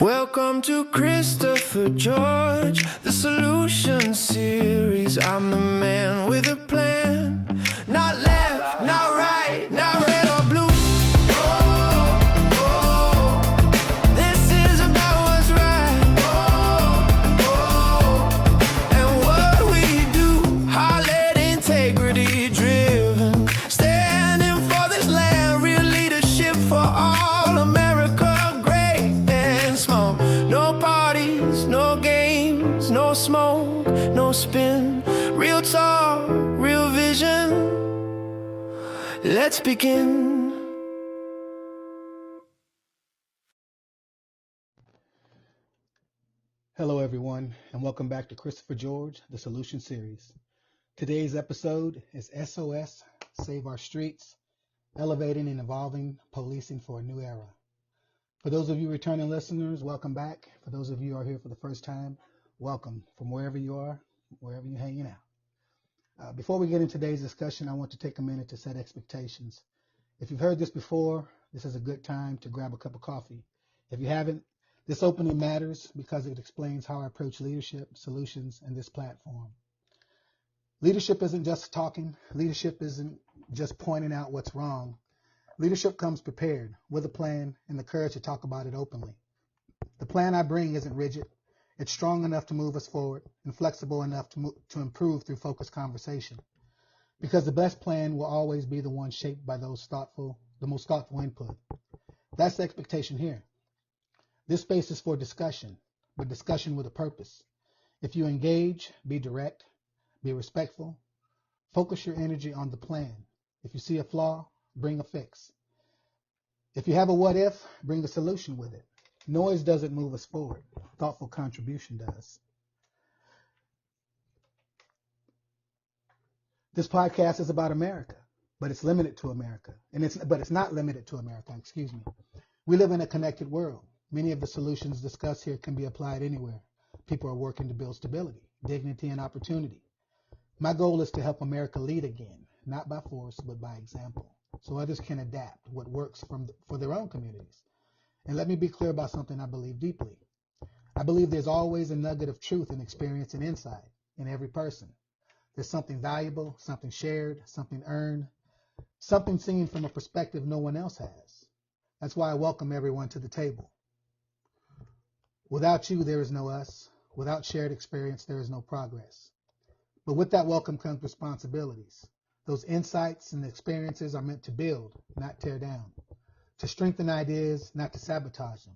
Welcome to Christopher George, the solution series. I'm the man with a plan. Not left, not right, not red or blue. This is about what's right. And what we do, Harlot integrity driven. Standing for this land, real leadership for all America. No parties, no games, no smoke, no spin. Real talk, real vision. Let's begin. Hello everyone, and welcome back to Christopher George, the Solution Series. Today's episode is SOS, Save Our Streets, Elevating and Evolving Policing for a New Era. For those of you returning listeners, welcome back. For those of you who are here for the first time, welcome from wherever you are, wherever you're hanging out. Before we get into today's discussion, I want to take a minute to set expectations. If you've heard this before, this is a good time to grab a cup of coffee. If you haven't, this opening matters because it explains how I approach leadership, solutions, and this platform. Leadership isn't just talking. Leadership isn't just pointing out what's wrong. Leadership comes prepared with a plan and the courage to talk about it openly. The plan I bring isn't rigid. It's strong enough to move us forward and flexible enough to improve through focused conversation. Because the best plan will always be the one shaped by the most thoughtful input. That's the expectation here. This space is for discussion, but discussion with a purpose. If you engage, be direct, be respectful, focus your energy on the plan. If you see a flaw, bring a fix. If you have a what if, bring a solution with it. Noise doesn't move us forward. Thoughtful contribution does. This podcast is about America, but it's limited to America. But it's not limited to America, excuse me. We live in a connected world. Many of the solutions discussed here can be applied anywhere. People are working to build stability, dignity, and opportunity. My goal is to help America lead again, not by force, but by example, so others can adapt what works for their own communities. And let me be clear about something I believe deeply. I believe there's always a nugget of truth and experience and insight in every person. There's something valuable, something shared, something earned, something seen from a perspective no one else has. That's why I welcome everyone to the table. Without you, there is no us. Without shared experience, there is no progress. But with that welcome comes responsibilities. Those insights and experiences are meant to build, not tear down, to strengthen ideas, not to sabotage them,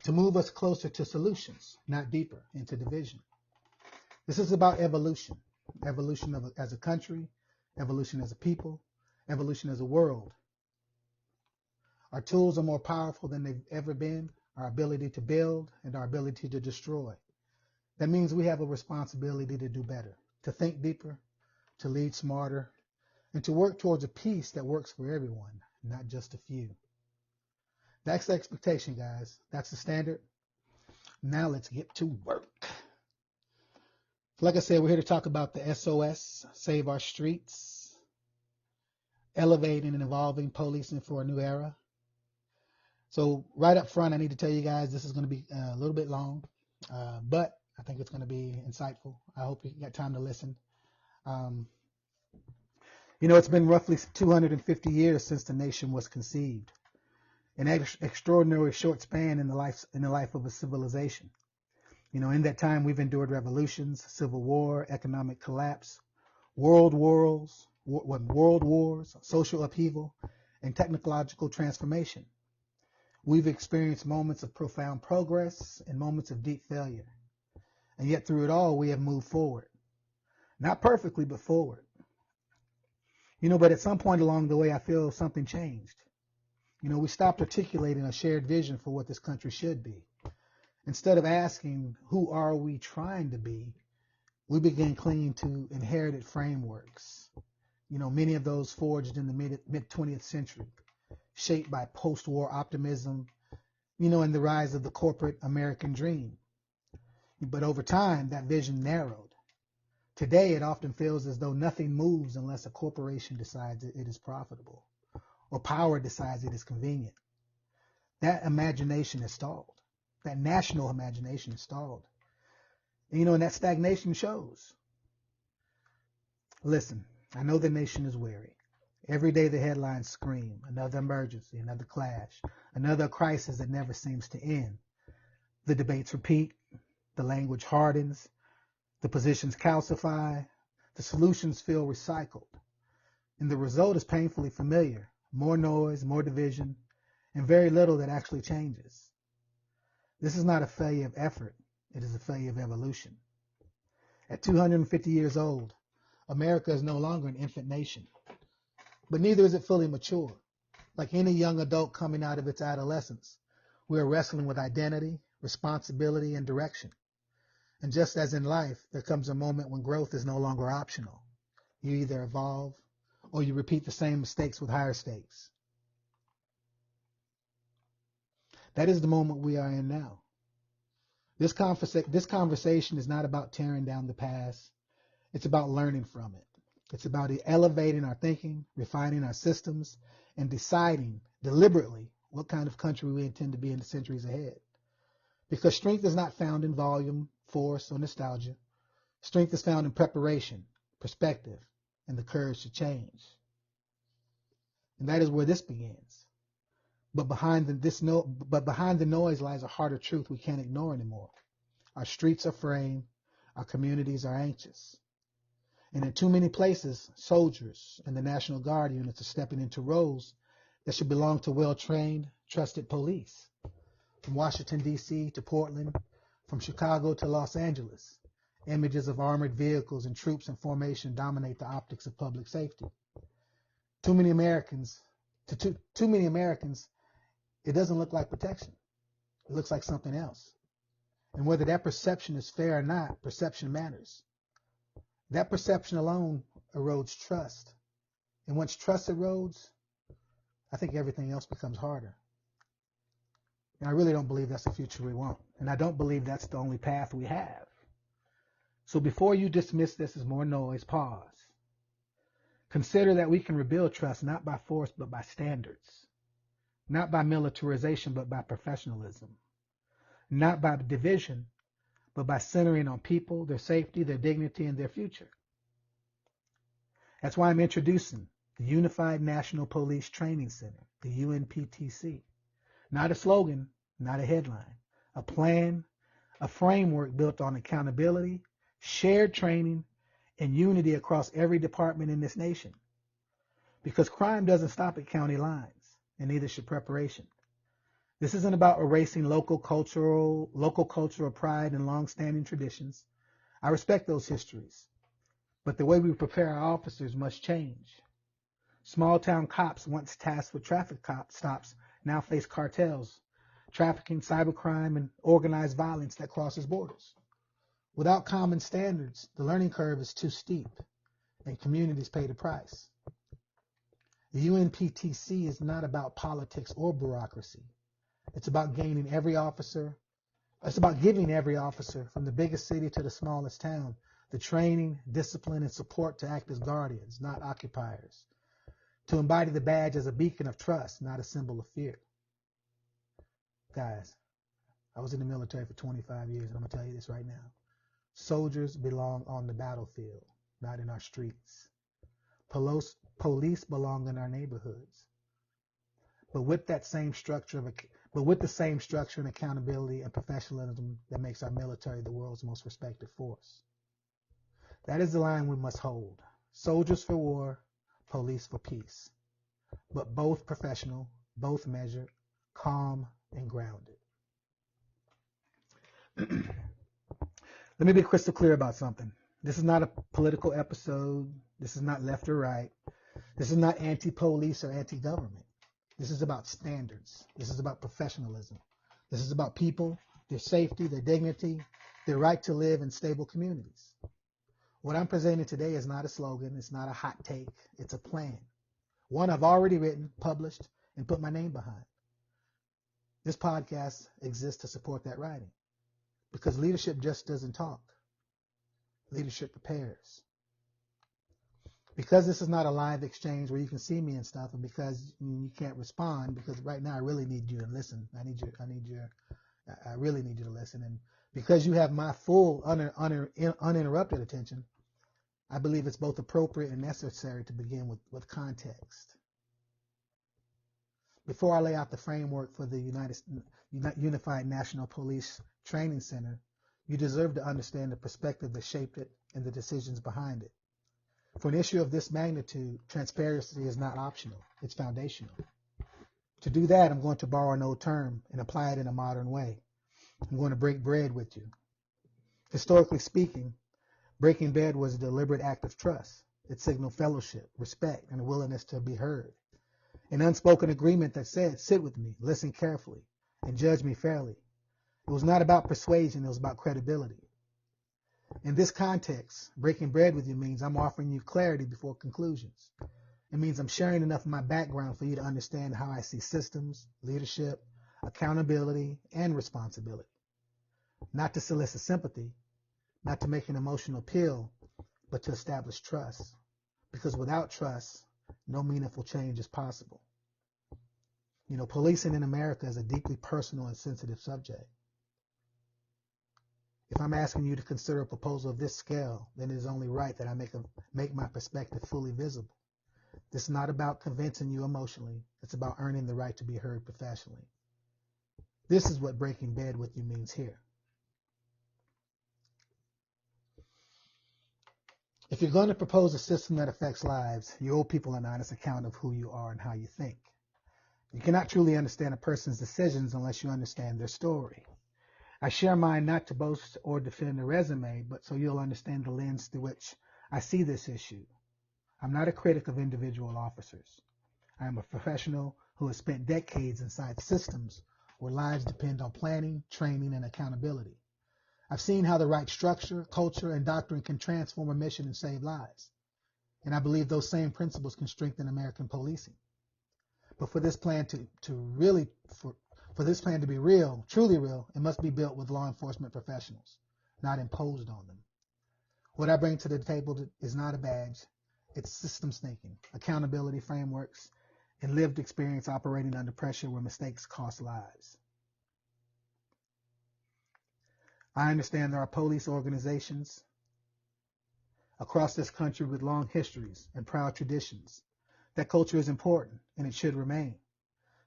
to move us closer to solutions, not deeper into division. This is about evolution, as a country, evolution as a people, evolution as a world. Our tools are more powerful than they've ever been, our ability to build and our ability to destroy. That means we have a responsibility to do better, to think deeper, to lead smarter, and to work towards a peace that works for everyone, not just a few. That's the expectation, guys. That's the standard. Now let's get to work. Like I said, we're here to talk about the SOS, Save Our Streets, Elevating and Evolving Policing for a New Era. So right up front, I need to tell you guys this is going to be a little bit long, but I think it's going to be insightful. I hope you got time to listen. It's been roughly 250 years since the nation was conceived, an extraordinary short span in the life of a civilization. In that time, we've endured revolutions, civil war, economic collapse, world wars, social upheaval, and technological transformation. We've experienced moments of profound progress and moments of deep failure. And yet through it all, we have moved forward. Not perfectly, but forward. But at some point along the way, I feel something changed. We stopped articulating a shared vision for what this country should be. Instead of asking, who are we trying to be, we began clinging to inherited frameworks. Many of those forged in the mid-20th century, shaped by post-war optimism, and the rise of the corporate American dream. But over time, that vision narrowed. Today, it often feels as though nothing moves unless a corporation decides it is profitable, or power decides it is convenient. That imagination is stalled. That national imagination is stalled. And that stagnation shows. Listen, I know the nation is weary. Every day the headlines scream, another emergency, another clash, another crisis that never seems to end. The debates repeat, the language hardens, the positions calcify, the solutions feel recycled. And the result is painfully familiar. More noise, more division, and very little that actually changes. This is not a failure of effort. It is a failure of evolution. At 250 years old, America is no longer an infant nation, but neither is it fully mature. Like any young adult coming out of its adolescence, we are wrestling with identity, responsibility, and direction. And just as in life, there comes a moment when growth is no longer optional. You either evolve or you repeat the same mistakes with higher stakes. That is the moment we are in now. This conversation is not about tearing down the past. It's about learning from it. It's about elevating our thinking, refining our systems, and deciding deliberately what kind of country we intend to be in the centuries ahead. Because strength is not found in volume, force, or nostalgia. Strength is found in preparation, perspective, and the courage to change. And that is where this begins. But behind the noise lies a harder truth we can't ignore anymore. Our streets are fraying. Our communities are anxious. And in too many places, soldiers and the National Guard units are stepping into roles that should belong to well-trained, trusted police. From Washington, D.C. to Portland, from Chicago to Los Angeles, images of armored vehicles and troops in formation dominate the optics of public safety. To too many Americans, it doesn't look like protection. It looks like something else. And whether that perception is fair or not, perception matters. That perception alone erodes trust. And once trust erodes, I think everything else becomes harder. And I really don't believe that's the future we want. And I don't believe that's the only path we have. So before you dismiss this as more noise, pause. Consider that we can rebuild trust not by force but by standards. Not by militarization but by professionalism. Not by division but by centering on people, their safety, their dignity, and their future. That's why I'm introducing the Unified National Police Training Center, the UNPTC. Not a slogan, not a headline. A plan, a framework built on accountability, shared training, and unity across every department in this nation. Because crime doesn't stop at county lines, and neither should preparation. This isn't about erasing local cultural pride and long-standing traditions. I respect those histories. But the way we prepare our officers must change. Small-town cops once tasked with traffic stops now face cartels, trafficking, cybercrime, and organized violence that crosses borders. Without common standards, the learning curve is too steep, and communities pay the price. The UNPTC is not about politics or bureaucracy. It's about giving every officer, from the biggest city to the smallest town, the training, discipline, and support to act as guardians, not occupiers. To embody the badge as a beacon of trust, not a symbol of fear. Guys, I was in the military for 25 years, and I'm going to tell you this right now. Soldiers belong on the battlefield, not in our streets. Police belong in our neighborhoods. But with the same structure and accountability and professionalism that makes our military the world's most respected force. That is the line we must hold. Soldiers for war, police for peace. But both professional, both measured, calm, and grounded. Let me be crystal clear about something. This is not a political episode. This is not left or right. This is not anti-police or anti-government. This is about standards. This is about professionalism. This is about people, their safety, their dignity, their right to live in stable communities. What I'm presenting today is not a slogan. It's not a hot take. It's a plan. One I've already written, published, and put my name behind. This podcast exists to support that writing. Because leadership just doesn't talk. Leadership prepares. Because this is not a live exchange where you can see me and stuff, and because you can't respond, because right now I really need you to listen. I need I really need you to listen. And because you have my full uninterrupted attention, I believe it's both appropriate and necessary to begin with context. Before I lay out the framework for the Unified National Police Training Center, you deserve to understand the perspective that shaped it and the decisions behind it. For an issue of this magnitude, transparency is not optional, it's foundational. To do that, I'm going to borrow an old term and apply it in a modern way. I'm going to break bread with you. Historically speaking, breaking bread was a deliberate act of trust. It signaled fellowship, respect, and a willingness to be heard. An unspoken agreement that said, sit with me, listen carefully, and judge me fairly. It was not about persuasion, it was about credibility. In this context, breaking bread with you means I'm offering you clarity before conclusions. It means I'm sharing enough of my background for you to understand how I see systems, leadership, accountability, and responsibility. Not to solicit sympathy, not to make an emotional appeal, but to establish trust. Because without trust, no meaningful change is possible. You know, policing in America is a deeply personal and sensitive subject. If I'm asking you to consider a proposal of this scale, then it is only right that I make my perspective fully visible. This is not about convincing you emotionally. It's about earning the right to be heard professionally. This is what breaking bread with you means here. If you're going to propose a system that affects lives, you owe people an honest account of who you are and how you think. You cannot truly understand a person's decisions unless you understand their story. I share mine not to boast or defend a resume, but so you'll understand the lens through which I see this issue. I'm not a critic of individual officers. I am a professional who has spent decades inside systems where lives depend on planning, training, and accountability. I've seen how the right structure, culture, and doctrine can transform a mission and save lives. And I believe those same principles can strengthen American policing. But for this plan to be real, truly real, it must be built with law enforcement professionals, not imposed on them. What I bring to the table is not a badge. It's systems thinking, accountability frameworks, and lived experience operating under pressure where mistakes cost lives. I understand there are police organizations across this country with long histories and proud traditions. That culture is important, and it should remain.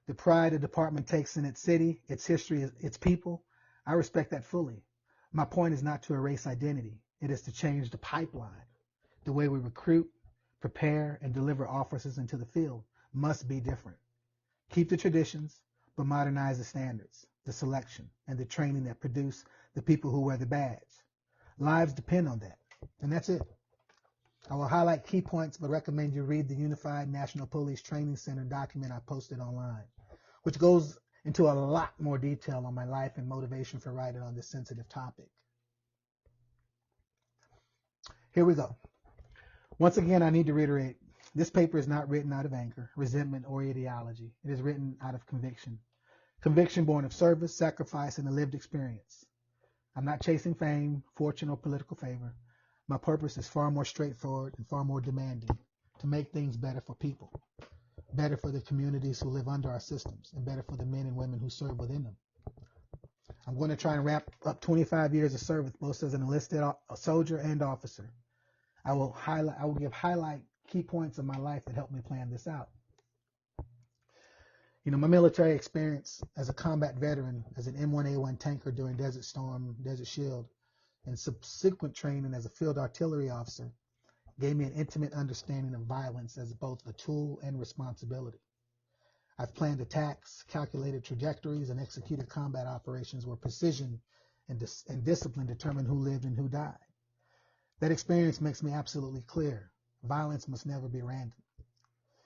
The pride the department takes in its city, its history, its people, I respect that fully. My point is not to erase identity. It is to change the pipeline. The way we recruit, prepare, and deliver officers into the field must be different. Keep the traditions, but modernize the standards, the selection, and the training that produce the people who wear the badge. Lives depend on that, and that's it. I will highlight key points, but recommend you read the Unified National Police Training Center document I posted online, which goes into a lot more detail on my life and motivation for writing on this sensitive topic. Here we go. Once again, I need to reiterate, this paper is not written out of anger, resentment, or ideology. It is written out of conviction. Conviction born of service, sacrifice, and a lived experience. I'm not chasing fame, fortune, or political favor. My purpose is far more straightforward and far more demanding: to make things better for people, better for the communities who live under our systems, and better for the men and women who serve within them. I'm going to try and wrap up 25 years of service, both as an enlisted soldier and officer. I will highlight key points of my life that helped me plan this out. You know, my military experience as a combat veteran, as an M1A1 tanker during Desert Storm, Desert Shield, and subsequent training as a field artillery officer gave me an intimate understanding of violence as both a tool and responsibility. I've planned attacks, calculated trajectories, and executed combat operations where precision and discipline determined who lived and who died. That experience makes me absolutely clear: violence must never be random.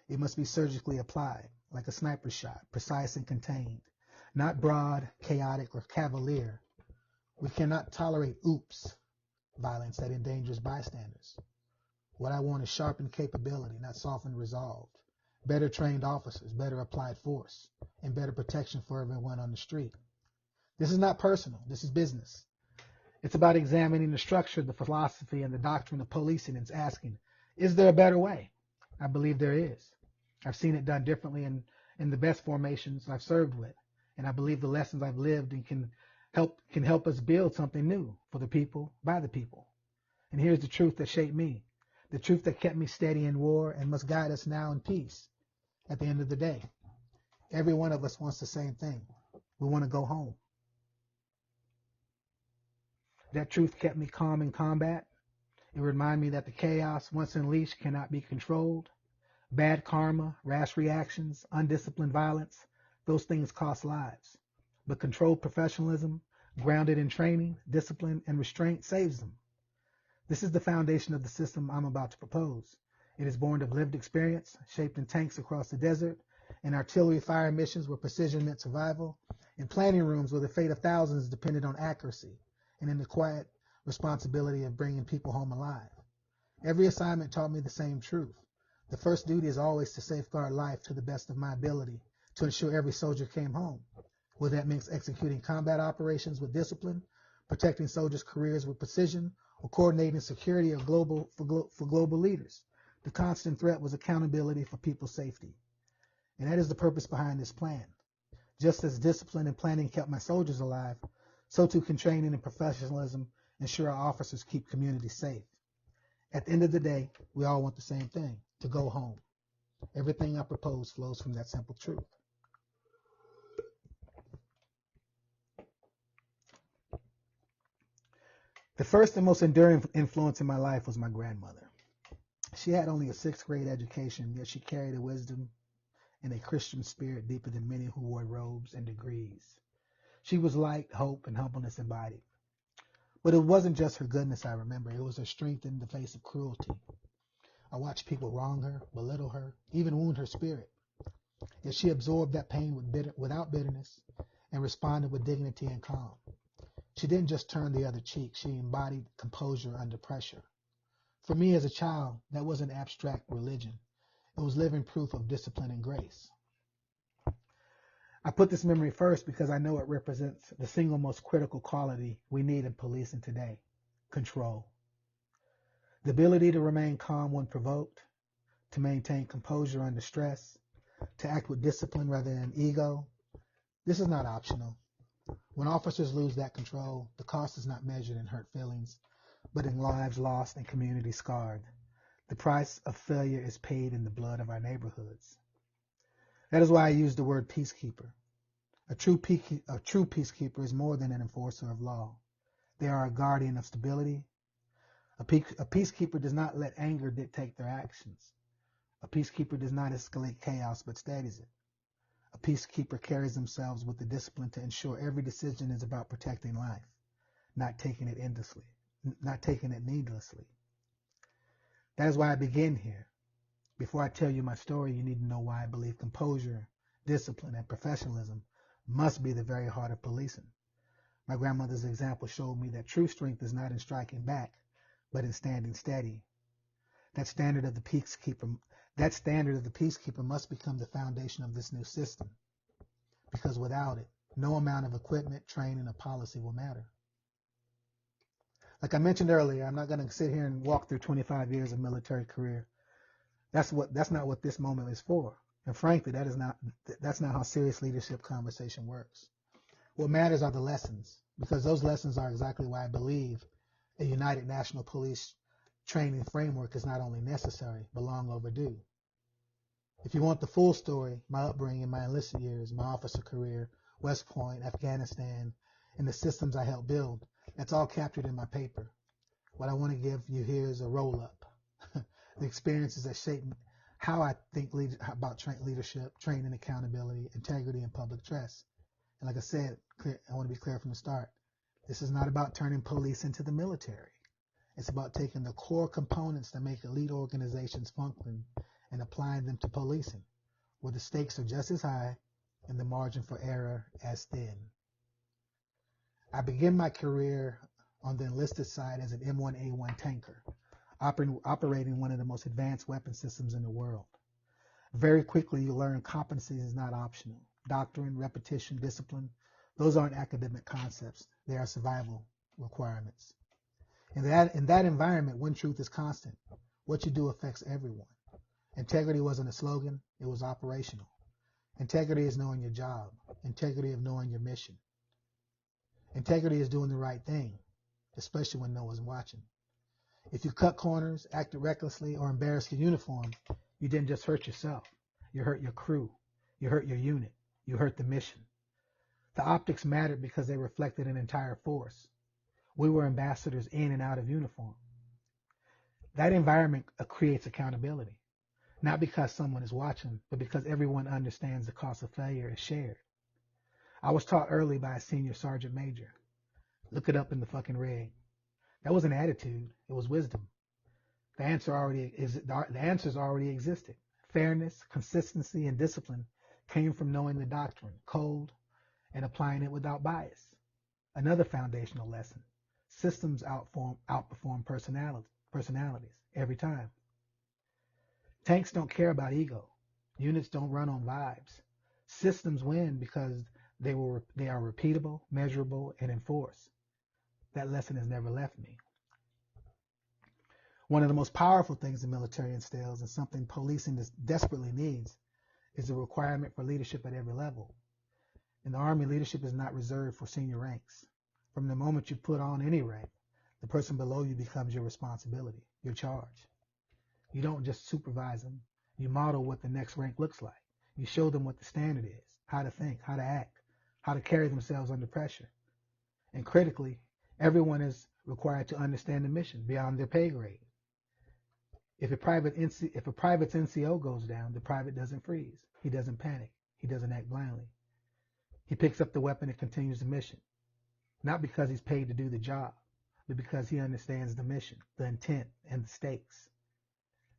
It must be surgically applied, like a sniper shot, precise and contained, not broad, chaotic, or cavalier. We cannot tolerate oops violence that endangers bystanders. What I want is sharpened capability, not softened resolve. Better trained officers, better applied force, and better protection for everyone on the street. This is not personal. This is business. It's about examining the structure, the philosophy, and the doctrine of policing and asking, is there a better way? I believe there is. I've seen it done differently in the best formations I've served with, and I believe the lessons I've lived and can can help us build something new for the people, by the people. And here's the truth that shaped me, the truth that kept me steady in war and must guide us now in peace. At the end of the day, every one of us wants the same thing. We want to go home. That truth kept me calm in combat. It reminded me that the chaos, once unleashed, cannot be controlled. Bad karma, rash reactions, undisciplined violence, those things cost lives. But controlled professionalism, grounded in training, discipline, and restraint saves them. This is the foundation of the system I'm about to propose. It is born of lived experience, shaped in tanks across the desert, in artillery fire missions where precision meant survival, in planning rooms where the fate of thousands depended on accuracy, and in the quiet responsibility of bringing people home alive. Every assignment taught me the same truth. The first duty is always to safeguard life to the best of my ability, to ensure every soldier came home. Whether that means executing combat operations with discipline, protecting soldiers' careers with precision, or coordinating security for global leaders. The constant threat was accountability for people's safety. And that is the purpose behind this plan. Just as discipline and planning kept my soldiers alive, so too can training and professionalism ensure our officers keep communities safe. At the end of the day, we all want the same thing, to go home. Everything I propose flows from that simple truth. The first and most enduring influence in my life was my grandmother. She had only a 6th grade education, yet she carried a wisdom and a Christian spirit deeper than many who wore robes and degrees. She was light, hope, and humbleness embodied. But it wasn't just her goodness I remember. It was her strength in the face of cruelty. I watched people wrong her, belittle her, even wound her spirit. Yet she absorbed that pain without bitterness and responded with dignity and calm. She didn't just turn the other cheek. She embodied composure under pressure. For me as a child, that wasn't abstract religion. It was living proof of discipline and grace. I put this memory first because I know it represents the single most critical quality we need in policing today: control. The ability to remain calm when provoked, to maintain composure under stress, to act with discipline rather than ego. This is not optional. When officers lose that control, the cost is not measured in hurt feelings, but in lives lost and communities scarred. The price of failure is paid in the blood of our neighborhoods. That is why I use the word peacekeeper. A true peacekeeper is more than an enforcer of law. They are a guardian of stability. A peacekeeper does not let anger dictate their actions. A peacekeeper does not escalate chaos but steadies it. A peacekeeper carries themselves with the discipline to ensure every decision is about protecting life, not taking it needlessly. That is why I begin here. Before I tell you my story, you need to know why I believe composure, discipline, and professionalism must be the very heart of policing. My grandmother's example showed me that true strength is not in striking back, but in standing steady. That standard of the peacekeeper must become the foundation of this new system, because without it, no amount of equipment, training, or policy will matter. Like I mentioned earlier, I'm not going to sit here and walk through 25 years of military career. That's not what this moment is for. And frankly, that's not how serious leadership conversation works. What matters are the lessons, because those lessons are exactly why I believe a united national police training framework is not only necessary, but long overdue. If you want the full story, my upbringing, my enlisted years, my officer career, West Point, Afghanistan, and the systems I helped build, that's all captured in my paper. What I want to give you here is a roll-up. The experiences that shape how I think about leadership, training, accountability, integrity, and public trust. And like I said, I want to be clear from the start. This is not about turning police into the military. It's about taking the core components that make elite organizations function and applying them to policing, where the stakes are just as high and the margin for error as thin. I began my career on the enlisted side as an M1A1 tanker, operating one of the most advanced weapon systems in the world. Very quickly, you learn competency is not optional. Doctrine, repetition, discipline, those aren't academic concepts. They are survival requirements. In that environment, one truth is constant. What you do affects everyone. Integrity wasn't a slogan, it was operational. Integrity is knowing your job. Integrity of knowing your mission. Integrity is doing the right thing, especially when no one's watching. If you cut corners, acted recklessly, or embarrassed your uniform, you didn't just hurt yourself. You hurt your crew. You hurt your unit. You hurt the mission. The optics mattered because they reflected an entire force. We were ambassadors in and out of uniform. That environment creates accountability, not because someone is watching, but because everyone understands the cost of failure is shared. I was taught early by a senior sergeant major. Look it up in the fucking rig. That was an attitude. It was wisdom. The answers already existed. Fairness, consistency, and discipline came from knowing the doctrine, code, and applying it without bias. Another foundational lesson. Systems outperform personalities every time. Tanks don't care about ego. Units don't run on vibes. Systems win because they are repeatable, measurable, and enforced. That lesson has never left me. One of the most powerful things the military instills, and something policing desperately needs, is the requirement for leadership at every level. In the Army, leadership is not reserved for senior ranks. From the moment you put on any rank, the person below you becomes your responsibility, your charge. You don't just supervise them. You model what the next rank looks like. You show them what the standard is, how to think, how to act, how to carry themselves under pressure. And critically, everyone is required to understand the mission beyond their pay grade. If a private's NCO goes down, the private doesn't freeze. He doesn't panic. He doesn't act blindly. He picks up the weapon and continues the mission. Not because he's paid to do the job, but because he understands the mission, the intent, and the stakes.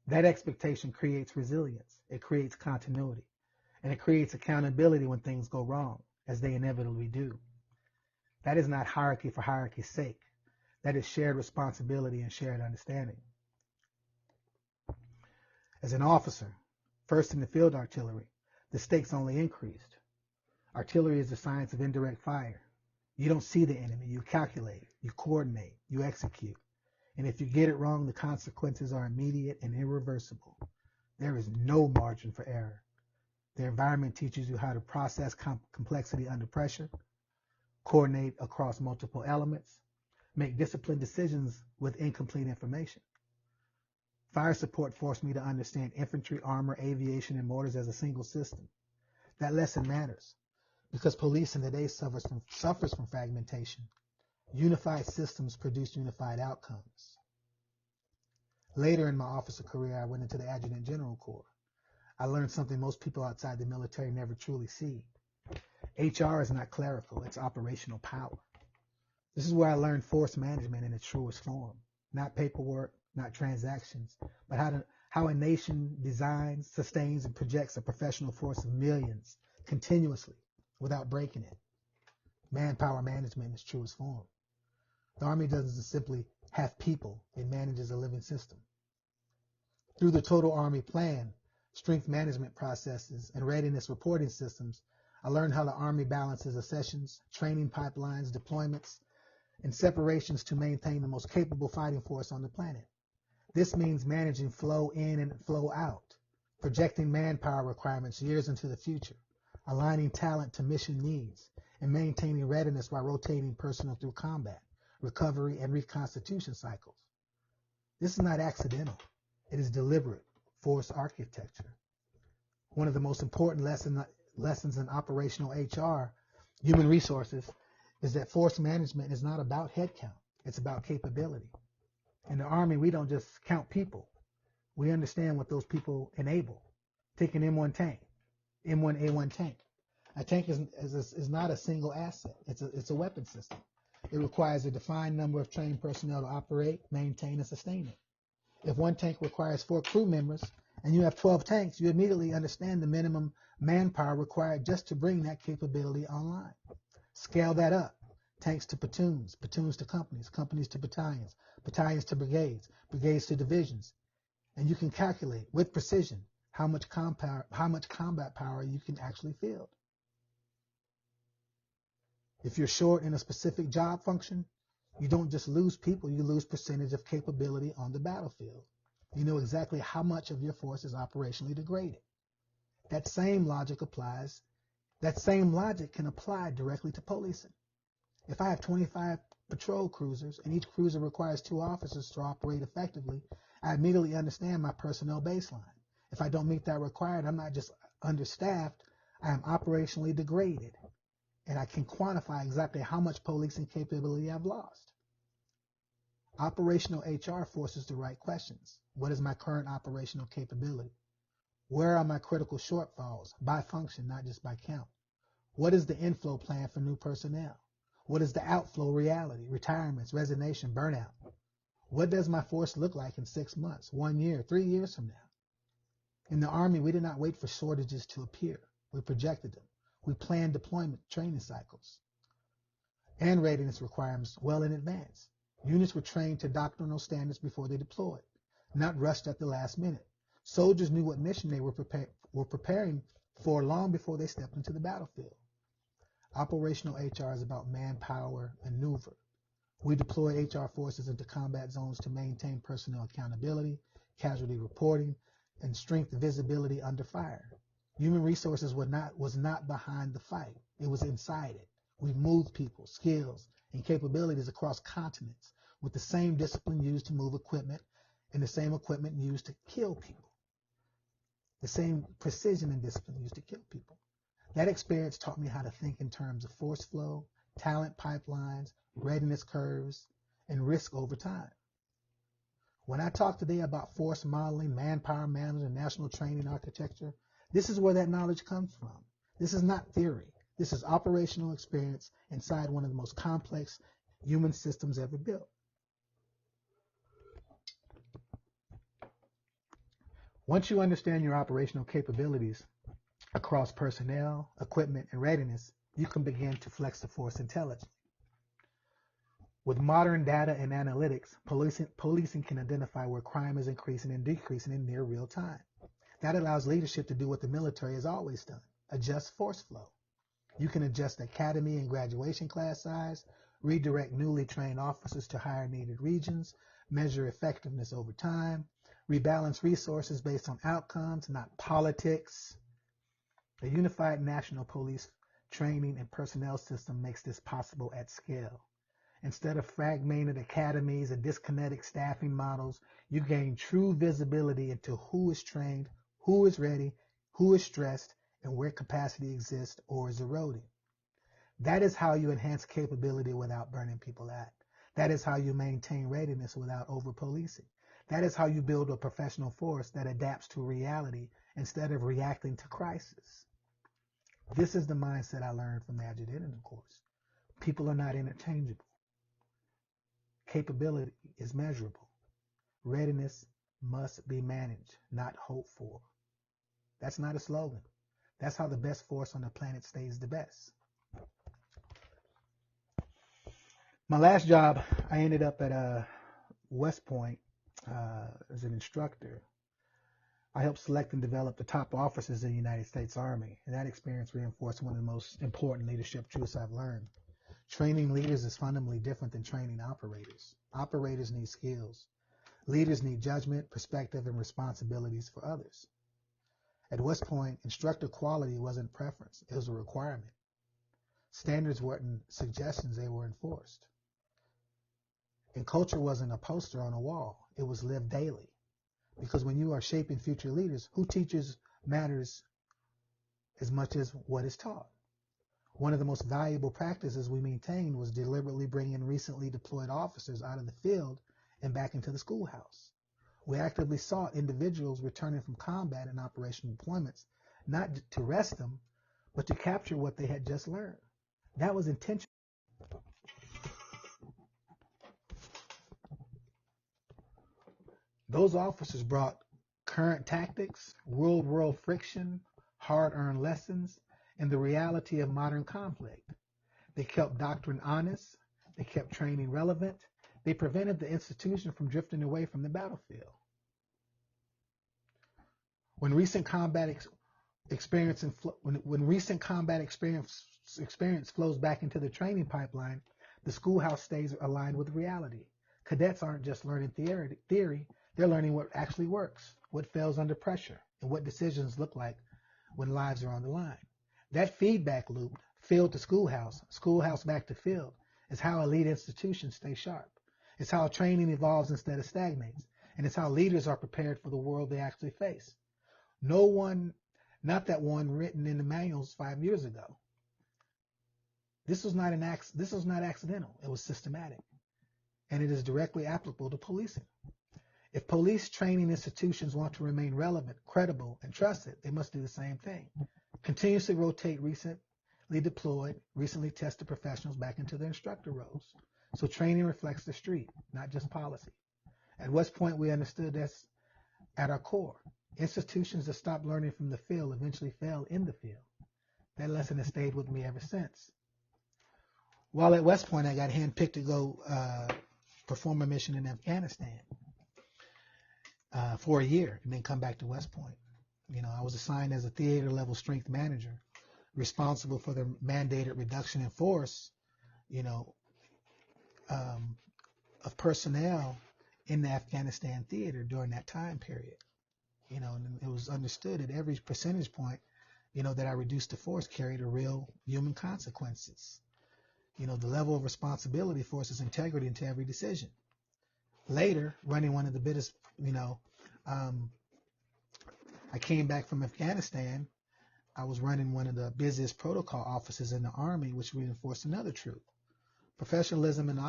That expectation creates resilience. It creates continuity. And it creates accountability when things go wrong, as they inevitably do. That is not hierarchy for hierarchy's sake. That is shared responsibility and shared understanding. As an officer, first in the field artillery, the stakes only increased. Artillery is the science of indirect fire. You don't see the enemy. You calculate, you coordinate, you execute. And if you get it wrong, the consequences are immediate and irreversible. There is no margin for error. The environment teaches you how to process complexity under pressure, coordinate across multiple elements, make disciplined decisions with incomplete information. Fire support forced me to understand infantry, armor, aviation, and mortars as a single system. That lesson matters because policing today suffers from fragmentation. Unified systems produce unified outcomes. Later in my officer career, I went into the Adjutant General Corps. I learned something most people outside the military never truly see. HR is not clerical, it's operational power. This is where I learned force management in its truest form. Not paperwork, not transactions, but how a nation designs, sustains, and projects a professional force of millions continuously without breaking it. Manpower management in its truest form. The Army doesn't simply have people, it manages a living system. Through the Total Army Plan, strength management processes, and readiness reporting systems, I learned how the Army balances accessions, training pipelines, deployments, and separations to maintain the most capable fighting force on the planet. This means managing flow in and flow out, projecting manpower requirements years into the future, aligning talent to mission needs, and maintaining readiness while rotating personnel through combat, recovery, and reconstitution cycles. This is not accidental. It is deliberate force architecture. One of the most important lessons in operational HR, human resources, is that force management is not about headcount. It's about capability. In the Army, we don't just count people. We understand what those people enable. Take an M1 tank, M1A1 tank. A tank is not a single asset. It's a weapon system. It requires a defined number of trained personnel to operate, maintain, and sustain it. If one tank requires 4 crew members and you have 12 tanks, you immediately understand the minimum manpower required just to bring that capability online. Scale that up. Tanks to platoons, platoons to companies, companies to battalions, battalions to brigades, brigades to divisions. And you can calculate with precision how much combat power you can actually field. If you're short in a specific job function, you don't just lose people, you lose percentage of capability on the battlefield. You know exactly how much of your force is operationally degraded. That same logic can apply directly to policing. If I have 25 patrol cruisers and each cruiser requires 2 officers to operate effectively, I immediately understand my personnel baseline. If I don't meet that requirement, I'm not just understaffed, I am operationally degraded, and I can quantify exactly how much policing capability I've lost. Operational HR forces the right questions. What is my current operational capability? Where are my critical shortfalls? By function, not just by count. What is the inflow plan for new personnel? What is the outflow reality? Retirements, resignation, burnout. What does my force look like in 6 months, 1 year, 3 years from now? In the Army, we did not wait for shortages to appear. We projected them. We planned deployment training cycles and readiness requirements well in advance. Units were trained to doctrinal standards before they deployed, not rushed at the last minute. Soldiers knew what mission they were preparing for long before they stepped into the battlefield. Operational HR is about manpower maneuver. We deployed HR forces into combat zones to maintain personnel accountability, casualty reporting, and strength visibility under fire. Human resources was not behind the fight. It was inside it. We moved people, skills, and capabilities across continents with the same discipline used to move equipment and the same equipment used to kill people. The same precision and discipline used to kill people. That experience taught me how to think in terms of force flow, talent pipelines, readiness curves, and risk over time. When I talk today about force modeling, manpower management, and national training architecture, this is where that knowledge comes from. This is not theory. This is operational experience inside one of the most complex human systems ever built. Once you understand your operational capabilities across personnel, equipment, and readiness, you can begin to flex the force intelligently. With modern data and analytics, policing can identify where crime is increasing and decreasing in near real time. That allows leadership to do what the military has always done, adjust force flow. You can adjust academy and graduation class size, redirect newly trained officers to higher needed regions, measure effectiveness over time, rebalance resources based on outcomes, not politics. A unified national police training and personnel system makes this possible at scale. Instead of fragmented academies and disconnected staffing models, you gain true visibility into who is trained, who is ready, who is stressed, and where capacity exists or is eroding. That is how you enhance capability without burning people out. That is how you maintain readiness without over-policing. That is how you build a professional force that adapts to reality instead of reacting to crisis. This is the mindset I learned from the adjutant course. People are not interchangeable. Capability is measurable. Readiness must be managed, not hoped for. That's not a slogan. That's how the best force on the planet stays the best. My last job, I ended up at West Point as an instructor. I helped select and develop the top officers in the United States Army, and that experience reinforced one of the most important leadership truths I've learned. Training leaders is fundamentally different than training operators. Operators need skills. Leaders need judgment, perspective, and responsibilities for others. At West Point, instructor quality wasn't preference, it was a requirement. Standards weren't suggestions, they were enforced. And culture wasn't a poster on a wall, it was lived daily. Because when you are shaping future leaders, who teaches matters as much as what is taught. One of the most valuable practices we maintained was deliberately bringing recently deployed officers out of the field and back into the schoolhouse. We actively sought individuals returning from combat and operational deployments, not to rest them, but to capture what they had just learned. That was intentional. Those officers brought current tactics, real-world friction, hard-earned lessons, and the reality of modern conflict. They kept doctrine honest. They kept training relevant. They prevented the institution from drifting away from the battlefield. When recent combat experience flows back into the training pipeline, the schoolhouse stays aligned with reality. Cadets aren't just learning theory, they're learning what actually works, what fails under pressure, and what decisions look like when lives are on the line. That feedback loop, field to schoolhouse, schoolhouse back to field, It's how elite institutions stay sharp. It's how training evolves instead of stagnates. And it's how leaders are prepared for the world they actually face. No one, not that one written in the manuals 5 years ago. This was not accidental. It was systematic. And it is directly applicable to policing. If police training institutions want to remain relevant, credible, and trusted, they must do the same thing. Continuously rotate recently deployed, recently tested professionals back into their instructor roles. So training reflects the street, not just policy. At West Point, we understood this at our core. Institutions that stop learning from the field eventually fail in the field. That lesson has stayed with me ever since. While at West Point, I got handpicked to go perform a mission in Afghanistan for a year and then come back to West Point. I was assigned as a theater level strength manager, responsible for the mandated reduction in force, of personnel in the Afghanistan theater during that time period. And it was understood at every percentage point, that I reduced the force carried a real human consequences. The level of responsibility forces integrity into every decision. Later, running one of the biggest, I came back from Afghanistan. I was running one of the busiest protocol offices in the Army, which reinforced another truth. Professionalism and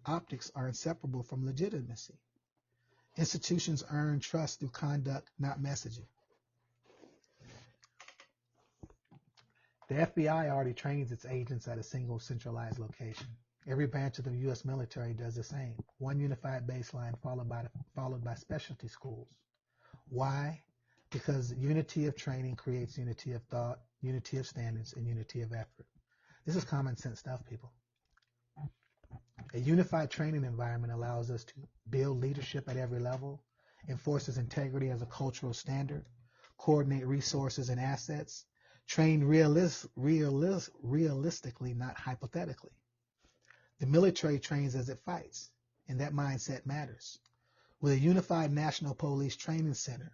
optics are inseparable from legitimacy. Institutions earn trust through conduct, not messaging. The FBI already trains its agents at a single centralized location. Every branch of the U.S. military does the same. One unified baseline followed by specialty schools. Why? Because unity of training creates unity of thought, unity of standards, and unity of effort. This is common sense stuff, people. A unified training environment allows us to build leadership at every level, enforces integrity as a cultural standard, coordinate resources and assets, train realistically, not hypothetically. The military trains as it fights, and that mindset matters. With a unified National Police Training Center,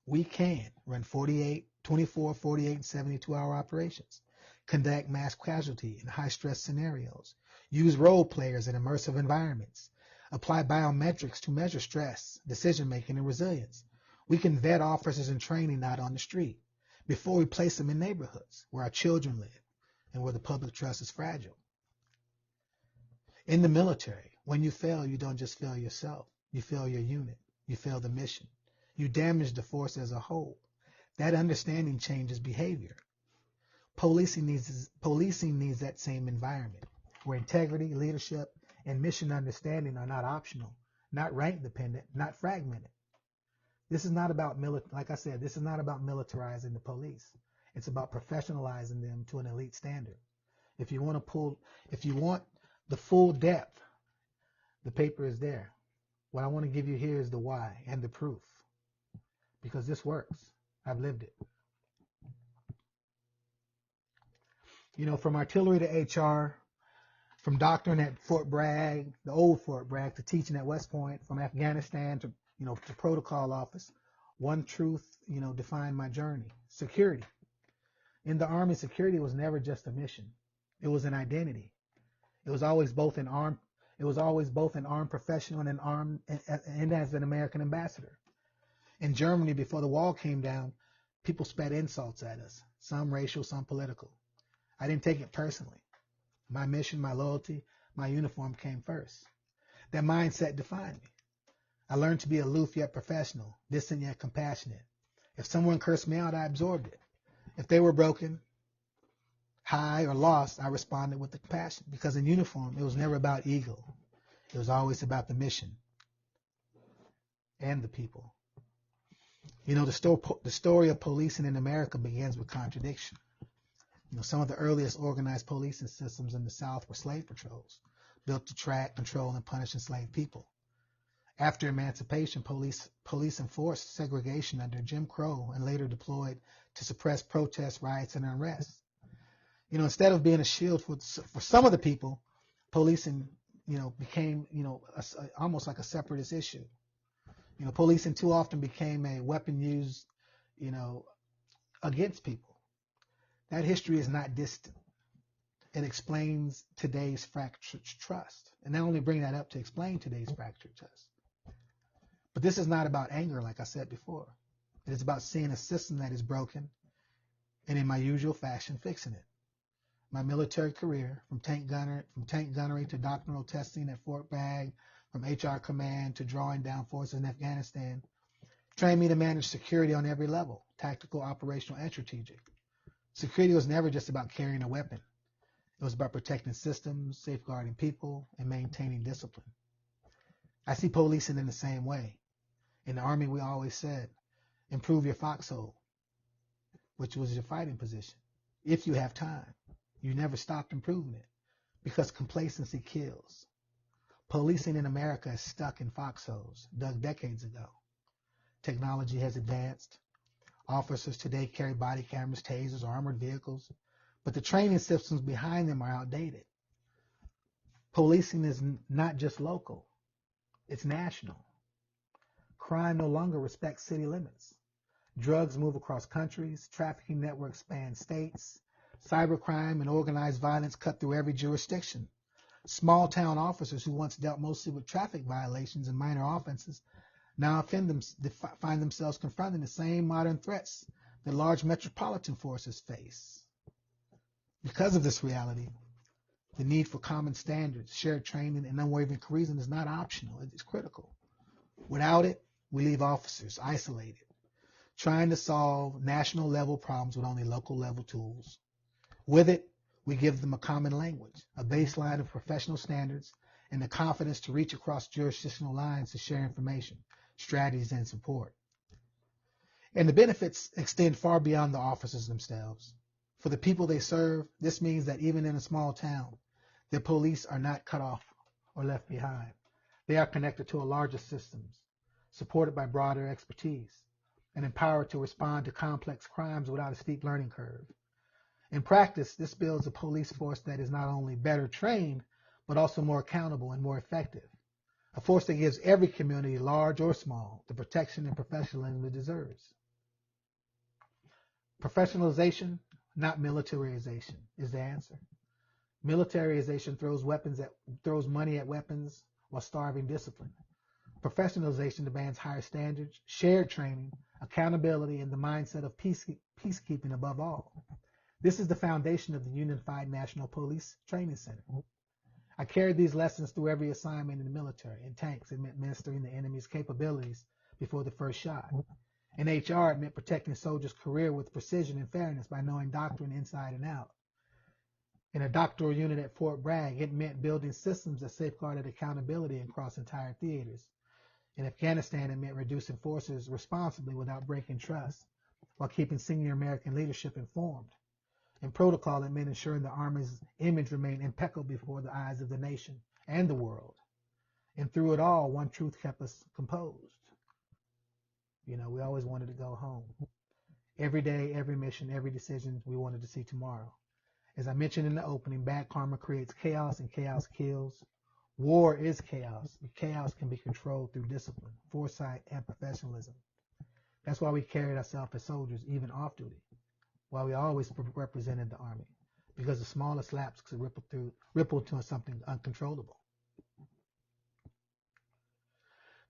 we can run 24, 48, and 72-hour operations, conduct mass casualty in high-stress scenarios, use role players in immersive environments, apply biometrics to measure stress, decision-making, and resilience. We can vet officers in training out on the street before we place them in neighborhoods where our children live and where the public trust is fragile. In the military, when you fail, you don't just fail yourself. You fail your unit. You fail the mission. You damage the force as a whole. That understanding changes behavior. Policing needs that same environment where integrity, leadership, and mission understanding are not optional, not rank dependent, not fragmented. This is not about like I said, this is not about militarizing the police. It's about professionalizing them to an elite standard. If you want the full depth, the paper is there. What I want to give you here is the why and the proof, because this works. I've lived it. From artillery to HR, from doctoring at Fort Bragg, the old Fort Bragg, to teaching at West Point, from Afghanistan to protocol office, one truth, defined my journey: security. In the Army, security was never just a mission. It was an identity. It was always both an armed professional and as an American ambassador. In Germany, before the wall came down, people spat insults at us, some racial, some political. I didn't take it personally. My mission, my loyalty, my uniform came first. That mindset defined me. I learned to be aloof yet professional, distant yet compassionate. If someone cursed me out, I absorbed it. If they were broken, high, or lost, I responded with the compassion. Because in uniform, it was never about ego. It was always about the mission and the people. The story of policing in America begins with contradiction. Some of the earliest organized policing systems in the South were slave patrols, built to track, control, and punish enslaved people. After emancipation, police enforced segregation under Jim Crow and later deployed to suppress protests, riots, and unrest. Instead of being a shield for some of the people, policing, became, almost like a separatist issue. Policing too often became a weapon used, against people. That history is not distant. it explains today's fractured trust. And I only bring that up to explain today's fractured trust. But this is not about anger, like I said before. It is about seeing a system that is broken and, in my usual fashion, fixing it. My military career, from tank gunnery to doctrinal testing at Fort Bragg, from HR command to drawing down forces in Afghanistan, trained me to manage security on every level, tactical, operational, and strategic. Security was never just about carrying a weapon. It was about protecting systems, safeguarding people, and maintaining discipline. I see policing in the same way. In the Army, we always said, improve your foxhole, which was your fighting position, if you have time. You never stopped improving it, because complacency kills. Policing in America is stuck in foxholes dug decades ago. Technology has advanced. Officers today carry body cameras, tasers, armored vehicles, but the training systems behind them are outdated. Policing is not just local, it's national. Crime no longer respects city limits. Drugs move across countries, trafficking networks span states, cybercrime and organized violence cut through every jurisdiction. Small town officers who once dealt mostly with traffic violations and minor offenses now find themselves confronting the same modern threats that large metropolitan forces face. Because of this reality, the need for common standards, shared training, and unwavering charisma is not optional. It's critical. Without it, we leave officers isolated, trying to solve national level problems with only local level tools. With it, we give them a common language, a baseline of professional standards, and the confidence to reach across jurisdictional lines to share information, strategies, and support. And the benefits extend far beyond the officers themselves. For the people they serve, this means that even in a small town, the police are not cut off or left behind. They are connected to a larger systems, supported by broader expertise, and empowered to respond to complex crimes without a steep learning curve. In practice, this builds a police force that is not only better trained, but also more accountable and more effective. A force that gives every community, large or small, the protection and professionalism it deserves. Professionalization, not militarization, is the answer. Militarization throws money at weapons while starving discipline. Professionalization demands higher standards, shared training, accountability, and the mindset of peacekeeping above all. This is the foundation of the Unified National Police Training Center. I carried these lessons through every assignment in the military. In tanks, it meant mastering the enemy's capabilities before the first shot. In HR, it meant protecting soldiers' career with precision and fairness by knowing doctrine inside and out. In a doctoral unit at Fort Bragg, it meant building systems that safeguarded accountability across entire theaters. In Afghanistan, it meant reducing forces responsibly without breaking trust, while keeping senior American leadership informed. In protocol, it meant ensuring the Army's image remained impeccable before the eyes of the nation and the world. And through it all, one truth kept us composed. We always wanted to go home. Every day, every mission, every decision, we wanted to see tomorrow. As I mentioned in the opening, bad karma creates chaos and chaos kills. War is chaos, but chaos can be controlled through discipline, foresight, and professionalism. That's why we carried ourselves as soldiers, even off duty. Why we always represented the Army, because the smallest lapse could ripple to something uncontrollable.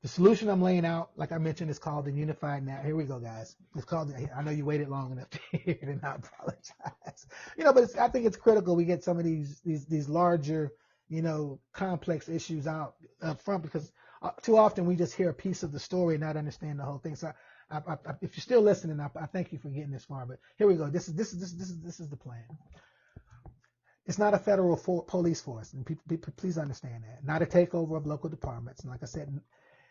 The solution I'm laying out, like I mentioned, is called the Unified Now. Here we go, guys. It's called. I know you waited long enough to hear it, and I apologize. But I think it's critical we get some of these larger, complex issues out up front, because too often we just hear a piece of the story and not understand the whole thing. So if you're still listening, I thank you for getting this far. But here we go. This is the plan. It's not a federal police force, and people, please understand that. Not a takeover of local departments, and like I said,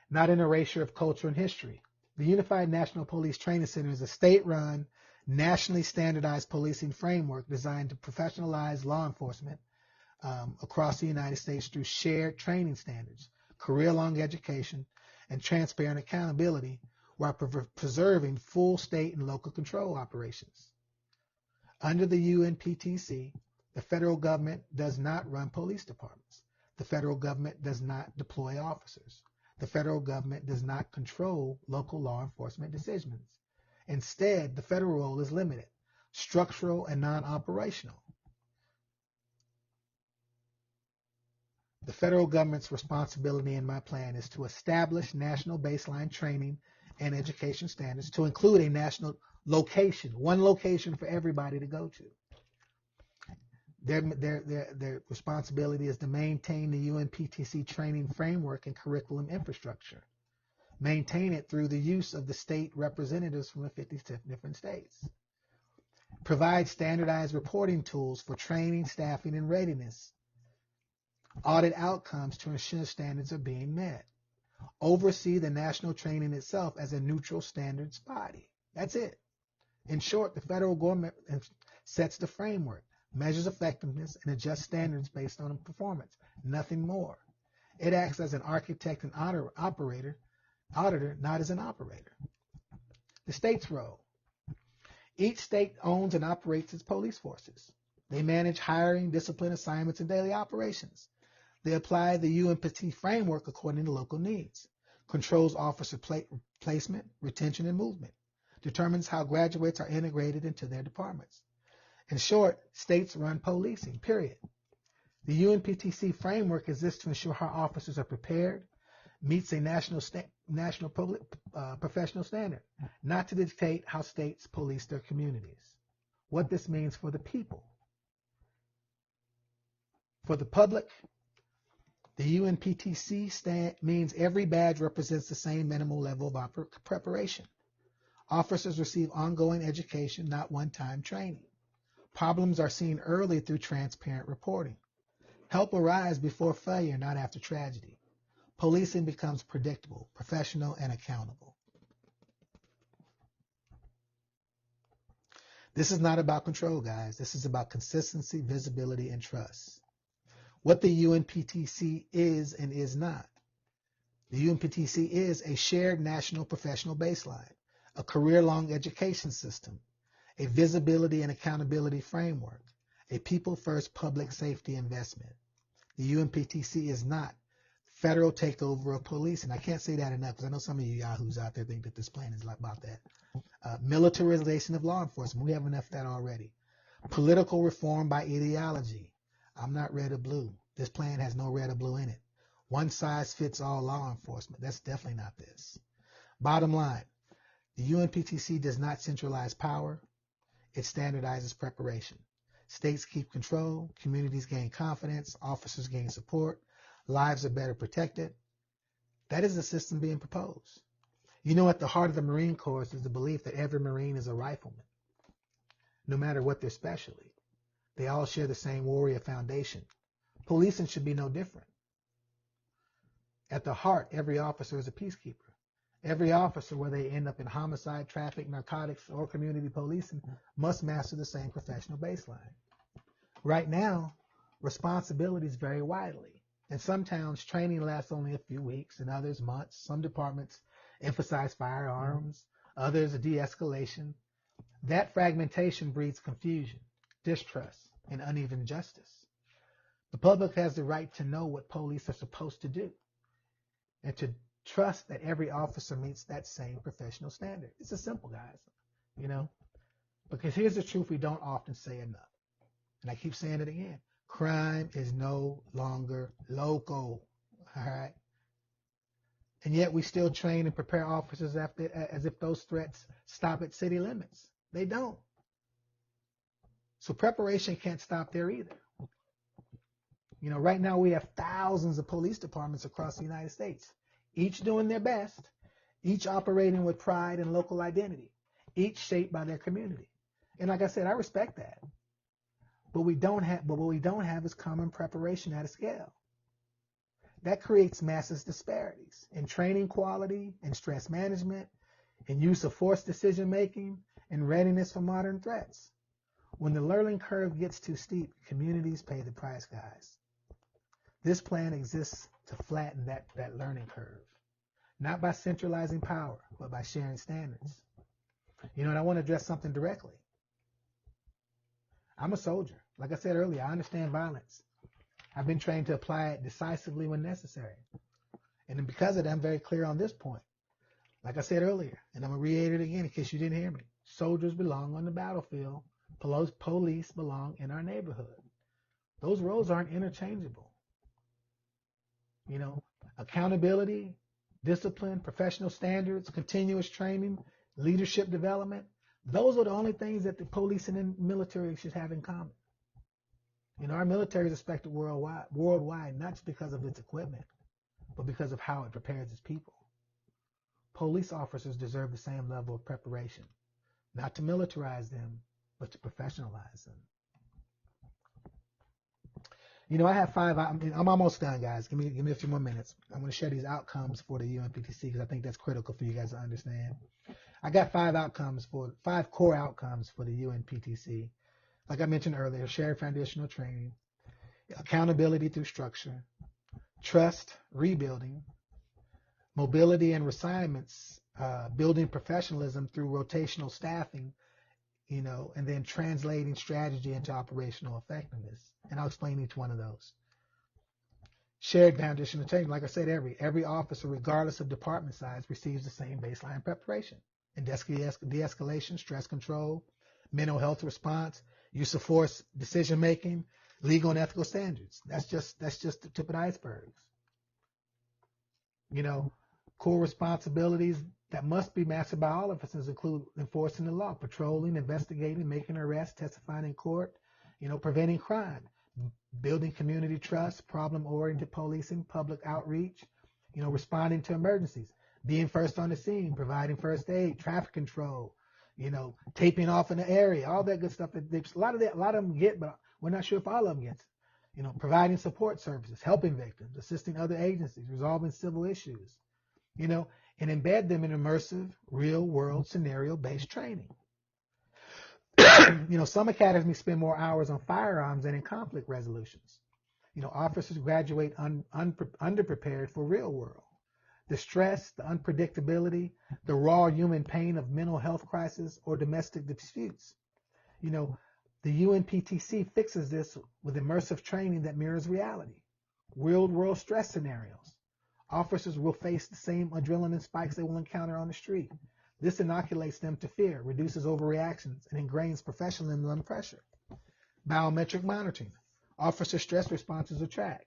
not an erasure of culture and history. The Unified National Police Training Center is a state-run, nationally standardized policing framework designed to professionalize law enforcement across the United States through shared training standards, career-long education, and transparent accountability, while preserving full state and local control operations. Under the UNPTC, the federal government does not run police departments. The federal government does not deploy officers. The federal government does not control local law enforcement decisions. Instead, the federal role is limited, structural, and non-operational. The federal government's responsibility in my plan is to establish national baseline training and education standards to include a national location, one location for everybody to go to. Their responsibility is to maintain the UNPTC training framework and curriculum infrastructure. Maintain it through the use of the state representatives from the 50 different states. Provide standardized reporting tools for training, staffing, and readiness. Audit outcomes to ensure standards are being met. Oversee the national training itself as a neutral standards body. That's it. In short, the federal government sets the framework, measures effectiveness, and adjusts standards based on performance. Nothing more. It acts as an architect and auditor, not as an operator. The state's role. Each state owns and operates its police forces. They manage hiring, discipline assignments, and daily operations. They apply the UNPT framework according to local needs. Controls officer placement, retention, and movement. Determines how graduates are integrated into their departments. In short, states run policing, period. The UNPTC framework exists to ensure how officers are prepared, meets a national professional standard, not to dictate how states police their communities. What this means for the people. For the public, the UNPTC means every badge represents the same minimal level of preparation. Officers receive ongoing education, not one-time training. Problems are seen early through transparent reporting. Help arise before failure, not after tragedy. Policing becomes predictable, professional, and accountable. This is not about control, guys. This is about consistency, visibility, and trust. What the UNPTC is and is not. The UNPTC is a shared national professional baseline, a career-long education system, a visibility and accountability framework, a people-first public safety investment. The UNPTC is not federal takeover of police, and I can't say that enough because I know some of you yahoos out there think that this plan is about that. Militarization of law enforcement. We have enough of that already. Political reform by ideology. I'm not red or blue. This plan has no red or blue in it. One size fits all law enforcement. That's definitely not this. Bottom line, the UNPTC does not centralize power. It standardizes preparation. States keep control, communities gain confidence, officers gain support, lives are better protected. That is the system being proposed. You know, at the heart of the Marine Corps is the belief that every Marine is a rifleman, no matter what their specialty. They all share the same warrior foundation. Policing should be no different. At the heart, every officer is a peacekeeper. Every officer, whether they end up in homicide, traffic, narcotics, or community policing, must master the same professional baseline. Right now, responsibilities vary widely. In some towns, training lasts only a few weeks, in others, months. Some departments emphasize firearms, others, de-escalation. That fragmentation breeds confusion, distrust, and uneven justice. The public has the right to know what police are supposed to do and to trust that every officer meets that same professional standard. It's as simple, guys, you know, because here's the truth we don't often say enough. And I keep saying it again. Crime is no longer local, all right? And yet we still train and prepare officers as if those threats stop at city limits. They don't. So preparation can't stop there either. You know, right now we have thousands of police departments across the United States, each doing their best, each operating with pride and local identity, each shaped by their community. And like I said, I respect that. But what we don't have is common preparation at a scale. That creates massive disparities in training quality, in stress management, in use of force decision making, and readiness for modern threats. When the learning curve gets too steep, communities pay the price, guys. This plan exists to flatten that learning curve, not by centralizing power, but by sharing standards. You know, and I want to address something directly. I'm a soldier. Like I said earlier, I understand violence. I've been trained to apply it decisively when necessary. And because of that, I'm very clear on this point. Like I said earlier, and I'm going to reiterate it again in case you didn't hear me. Soldiers belong on the battlefield. Police belong in our neighborhood. Those roles aren't interchangeable. You know, accountability, discipline, professional standards, continuous training, leadership development. Those are the only things that the police and the military should have in common. You know, our military is respected worldwide, not just because of its equipment, but because of how it prepares its people. Police officers deserve the same level of preparation, not to militarize them, but to professionalize them. You know, I have I'm almost done, guys. Give me a few more minutes. I'm going to share these outcomes for the UNPTC because I think that's critical for you guys to understand. I got 5 core outcomes for the UNPTC. Like I mentioned earlier, shared foundational training, accountability through structure, trust, rebuilding, mobility and reassignments, building professionalism through rotational staffing, you know, and then translating strategy into operational effectiveness. And I'll explain each one of those. Shared foundational training, like I said, every officer, regardless of department size, receives the same baseline preparation. And de-escalation, stress control, mental health response, use of force decision making, legal and ethical standards. That's just the tip of the iceberg. You know, core responsibilities that must be mastered by all officers include enforcing the law, patrolling, investigating, making arrests, testifying in court, you know, preventing crime, building community trust, problem-oriented policing, public outreach, you know, responding to emergencies, being first on the scene, providing first aid, traffic control, you know, taping off in the area, all that good stuff. That a lot of them get, but we're not sure if all of them get. You know, providing support services, helping victims, assisting other agencies, resolving civil issues, you know, and embed them in immersive, real-world, scenario-based training. You know, some academies spend more hours on firearms than in conflict resolutions. You know, officers graduate underprepared for real world. The stress, the unpredictability, the raw human pain of mental health crisis or domestic disputes. You know, the UNPTC fixes this with immersive training that mirrors reality. Real-world stress scenarios. Officers will face the same adrenaline spikes they will encounter on the street. This inoculates them to fear, reduces overreactions, and ingrains professionalism under pressure. Biometric monitoring. Officer stress responses are tracked.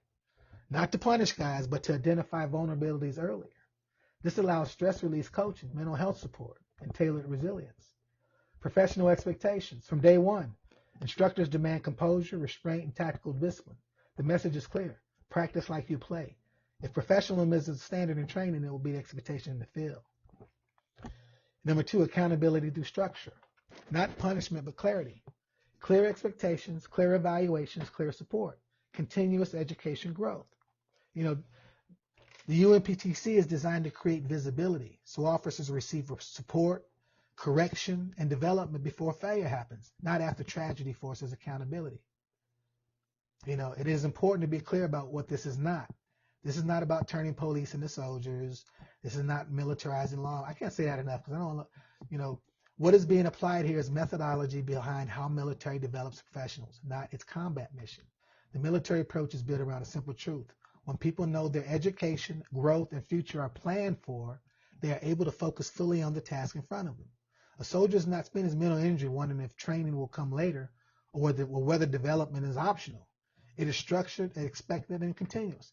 Not to punish guys, but to identify vulnerabilities earlier. This allows stress release coaching, mental health support, and tailored resilience. Professional expectations. From day one, instructors demand composure, restraint, and tactical discipline. The message is clear. Practice like you play. If professionalism is the standard in training, it will be the expectation in the field. Number 2, accountability through structure. Not punishment, but clarity. Clear expectations, clear evaluations, clear support. Continuous education growth. You know, the UNPTC is designed to create visibility so officers receive support, correction, and development before failure happens, not after tragedy forces accountability. You know, it is important to be clear about what this is not. This is not about turning police into soldiers. This is not militarizing law. I can't say that enough because I don't know, you know, what is being applied here is methodology behind how military develops professionals, not its combat mission. The military approach is built around a simple truth. When people know their education, growth, and future are planned for, they are able to focus fully on the task in front of them. A soldier does not spend his mental energy wondering if training will come later or whether development is optional. It is structured, expected, and continuous.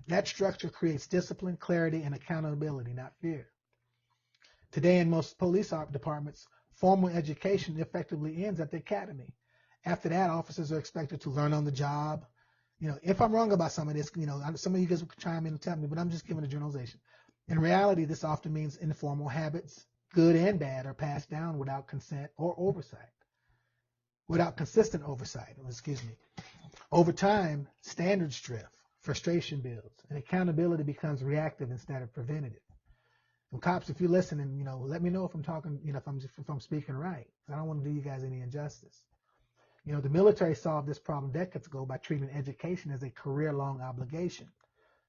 That structure creates discipline, clarity, and accountability, not fear. Today in most police departments, formal education effectively ends at the academy. After that, officers are expected to learn on the job. You know, if I'm wrong about some of this, you know, some of you guys will chime in and tell me, but I'm just giving a generalization. In reality, this often means informal habits, good and bad, are passed down without consent or oversight. Without consistent oversight, Over time, standards drift, frustration builds, and accountability becomes reactive instead of preventative. And cops, if you're listening, you know, let me know if I'm talking, you know, if I'm speaking right. I don't want to do you guys any injustice. You know, the military solved this problem decades ago by treating education as a career-long obligation,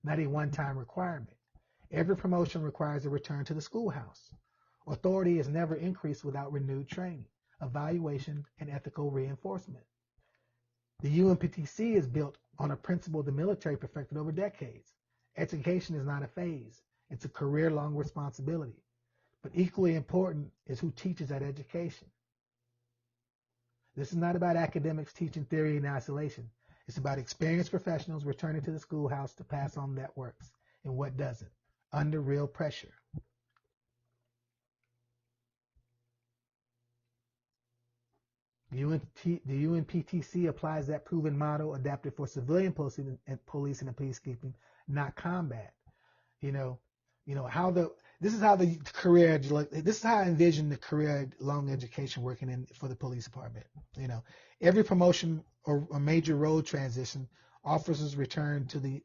not a one-time requirement. Every promotion requires a return to the schoolhouse. Authority is never increased without renewed training, evaluation, and ethical reinforcement. The UNPTC is built on a principle the military perfected over decades. Education is not a phase. It's a career-long responsibility. But equally important is who teaches that education. This is not about academics teaching theory in isolation. It's about experienced professionals returning to the schoolhouse to pass on that works and what doesn't, under real pressure. The UNPTC applies that proven model adapted for civilian policing and peacekeeping, not combat. You know, this is how I envision the career long education working for the police department. Every promotion or major role transition, officers return to the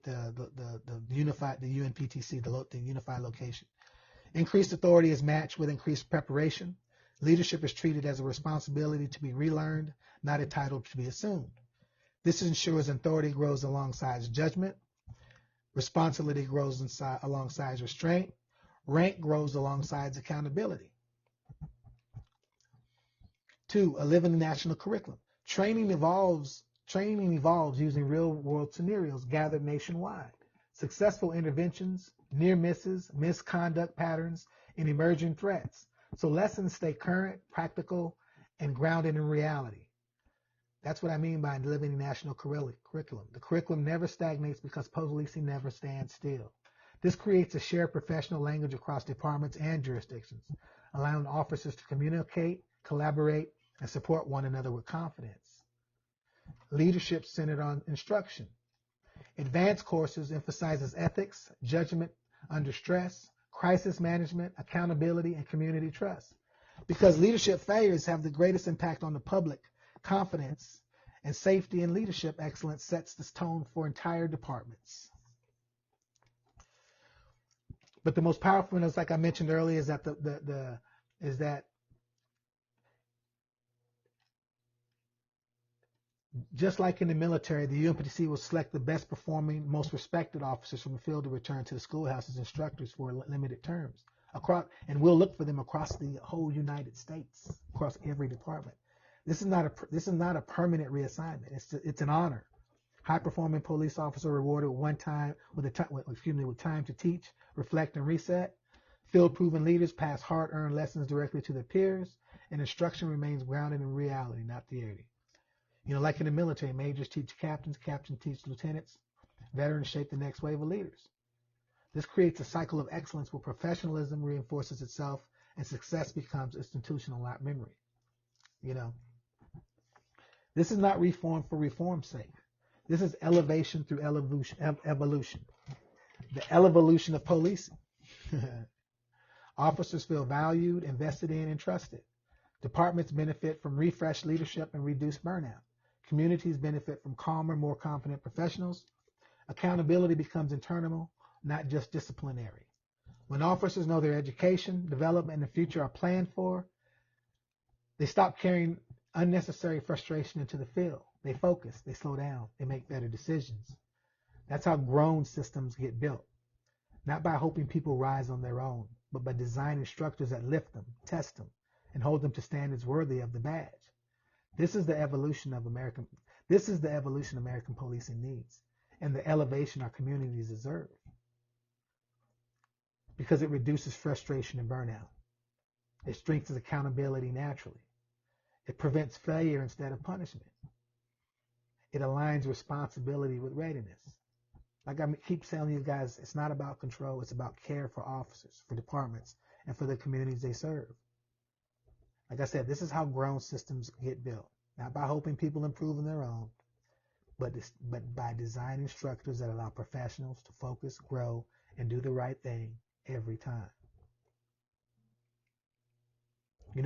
UNPTC, the unified location. Increased authority is matched with increased preparation. Leadership is treated as a responsibility to be relearned, not a title to be assumed. This ensures authority grows alongside judgment, responsibility grows alongside restraint, rank grows alongside accountability. 2, a living national curriculum. Training evolves using real-world scenarios gathered nationwide. Successful interventions, near misses, misconduct patterns, and emerging threats. So lessons stay current, practical, and grounded in reality. That's what I mean by living national curriculum. The curriculum never stagnates because policing never stands still. This creates a shared professional language across departments and jurisdictions, allowing officers to communicate, collaborate, and support one another with confidence. Leadership centered on instruction. Advanced courses emphasizes ethics, judgment under stress, crisis management, accountability, and community trust. Because leadership failures have the greatest impact on the public, confidence and safety and leadership excellence sets this tone for entire departments. But the most powerful one is, like I mentioned earlier, is that just like in the military, the UNPTC will select the best performing, most respected officers from the field to return to the schoolhouse as instructors for limited terms. And we'll look for them across the whole United States, across every department. This is not a permanent reassignment. It's an honor. High-performing police officer rewarded with time to teach, reflect, and reset. Field-proven leaders pass hard-earned lessons directly to their peers, and instruction remains grounded in reality, not theory. Like in the military, majors teach captains, captains teach lieutenants, veterans shape the next wave of leaders. This creates a cycle of excellence where professionalism reinforces itself and success becomes institutional, not memory. This is not reform for reform's sake. This is elevation through evolution. The evolution of policing. Officers feel valued, invested in, and trusted. Departments benefit from refreshed leadership and reduced burnout. Communities benefit from calmer, more confident professionals. Accountability becomes internal, not just disciplinary. When officers know their education, development, and the future are planned for, they stop carrying unnecessary frustration into the field. They focus, they slow down, they make better decisions. That's how grown systems get built. Not by hoping people rise on their own, but by designing structures that lift them, test them, and hold them to standards worthy of the badge. This is the evolution American policing needs, and the elevation our communities deserve. Because it reduces frustration and burnout. It strengthens accountability naturally. It prevents failure instead of punishment. It aligns responsibility with readiness. Like I keep telling you guys, it's not about control, it's about care for officers, for departments, and for the communities they serve. Like I said, this is how grown systems get built. Not by hoping people improve on their own, but by designing structures that allow professionals to focus, grow, and do the right thing every time.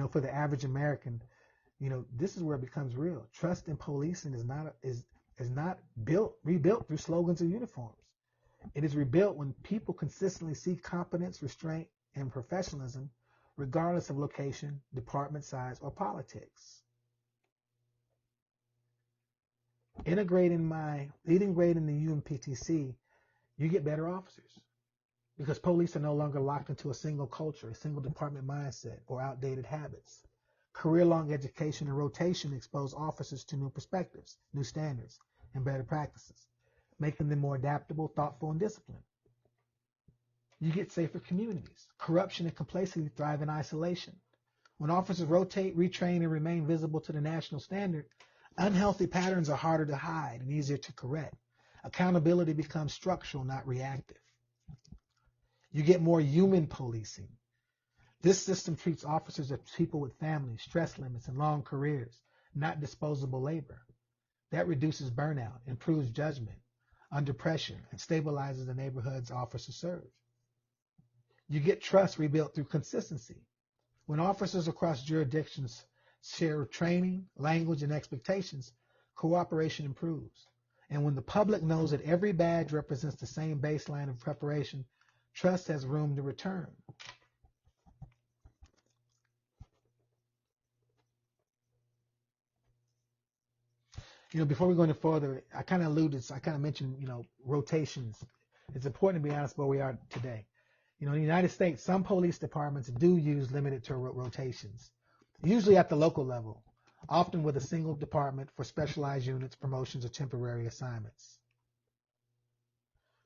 For the average American, this is where it becomes real. Trust in policing is not rebuilt through slogans or uniforms. It is rebuilt when people consistently see competence, restraint, and professionalism, regardless of location, department size, or politics. Integrating the UNPTC, you get better officers because police are no longer locked into a single culture, a single department mindset, or outdated habits. Career-long education and rotation expose officers to new perspectives, new standards, and better practices, making them more adaptable, thoughtful, and disciplined. You get safer communities. Corruption and complacency thrive in isolation. When officers rotate, retrain, and remain visible to the national standard, Unhealthy patterns are harder to hide and easier to correct. Accountability becomes structural, not reactive. You get more human policing. This system treats officers as people with families, stress limits, and long careers, not disposable labor. That reduces burnout, improves judgment under pressure, and stabilizes the neighborhoods officers serve. You get trust rebuilt through consistency. When officers across jurisdictions share training, language, and expectations, cooperation improves. And when the public knows that every badge represents the same baseline of preparation, trust has room to return. Before we go any further, I kind of mentioned, rotations. It's important to be honest where we are today. In the United States, some police departments do use limited tour rotations, usually at the local level, often with a single department for specialized units, promotions, or temporary assignments.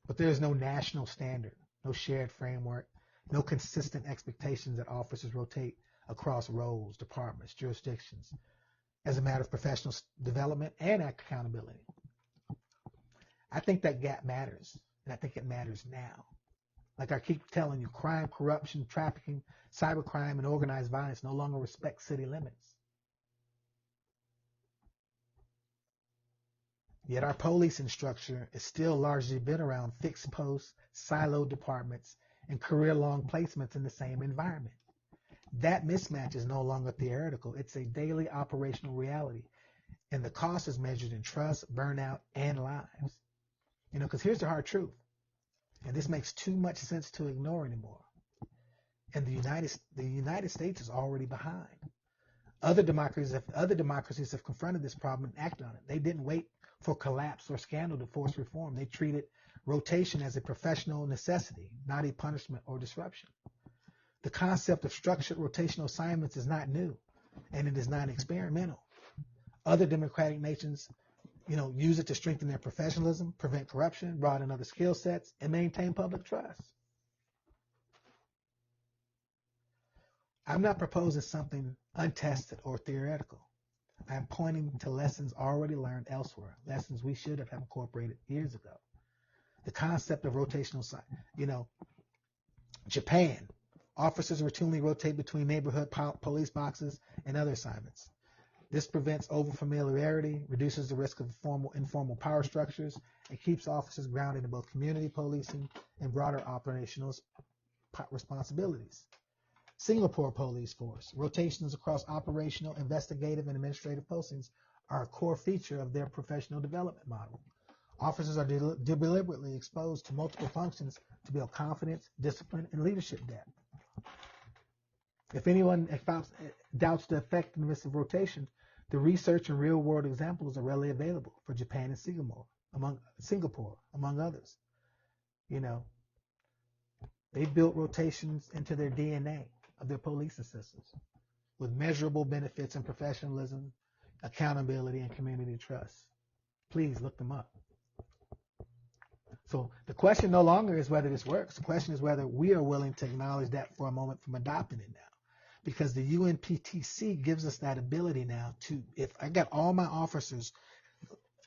But there is no national standard, no shared framework, no consistent expectations that officers rotate across roles, departments, jurisdictions, as a matter of professional development and accountability. I think that gap matters, and I think it matters now. Like I keep telling you, crime, corruption, trafficking, cybercrime, and organized violence no longer respect city limits. Yet our policing structure is still largely built around fixed posts, siloed departments, and career-long placements in the same environment. That mismatch is no longer theoretical. It's a daily operational reality. And the cost is measured in trust, burnout, and lives. Because here's the hard truth. And this makes too much sense to ignore anymore. And the United States is already behind. Other democracies have confronted this problem and acted on it. They didn't wait for collapse or scandal to force reform. They treated rotation as a professional necessity, not a punishment or disruption. The concept of structured rotational assignments is not new, and it is not experimental. Other democratic nations, use it to strengthen their professionalism, prevent corruption, broaden other skill sets, and maintain public trust. I'm not proposing something untested or theoretical. I'm pointing to lessons already learned elsewhere, lessons we should have incorporated years ago. The concept of rotational, Japan. Officers routinely rotate between neighborhood police boxes and other assignments. This prevents overfamiliarity, reduces the risk of informal power structures, and keeps officers grounded in both community policing and broader operational responsibilities. Singapore Police Force. Rotations across operational, investigative, and administrative postings are a core feature of their professional development model. Officers are deliberately exposed to multiple functions to build confidence, discipline, and leadership depth. If anyone doubts the effectiveness of rotation, the research and real-world examples are readily available for Japan and Singapore, among others. They built rotations into their DNA of their policing systems with measurable benefits in professionalism, accountability, and community trust. Please look them up. So the question no longer is whether this works. The question is whether we are willing to acknowledge that for a moment from adopting it now. Because the UNPTC gives us that ability now to, if I got all my officers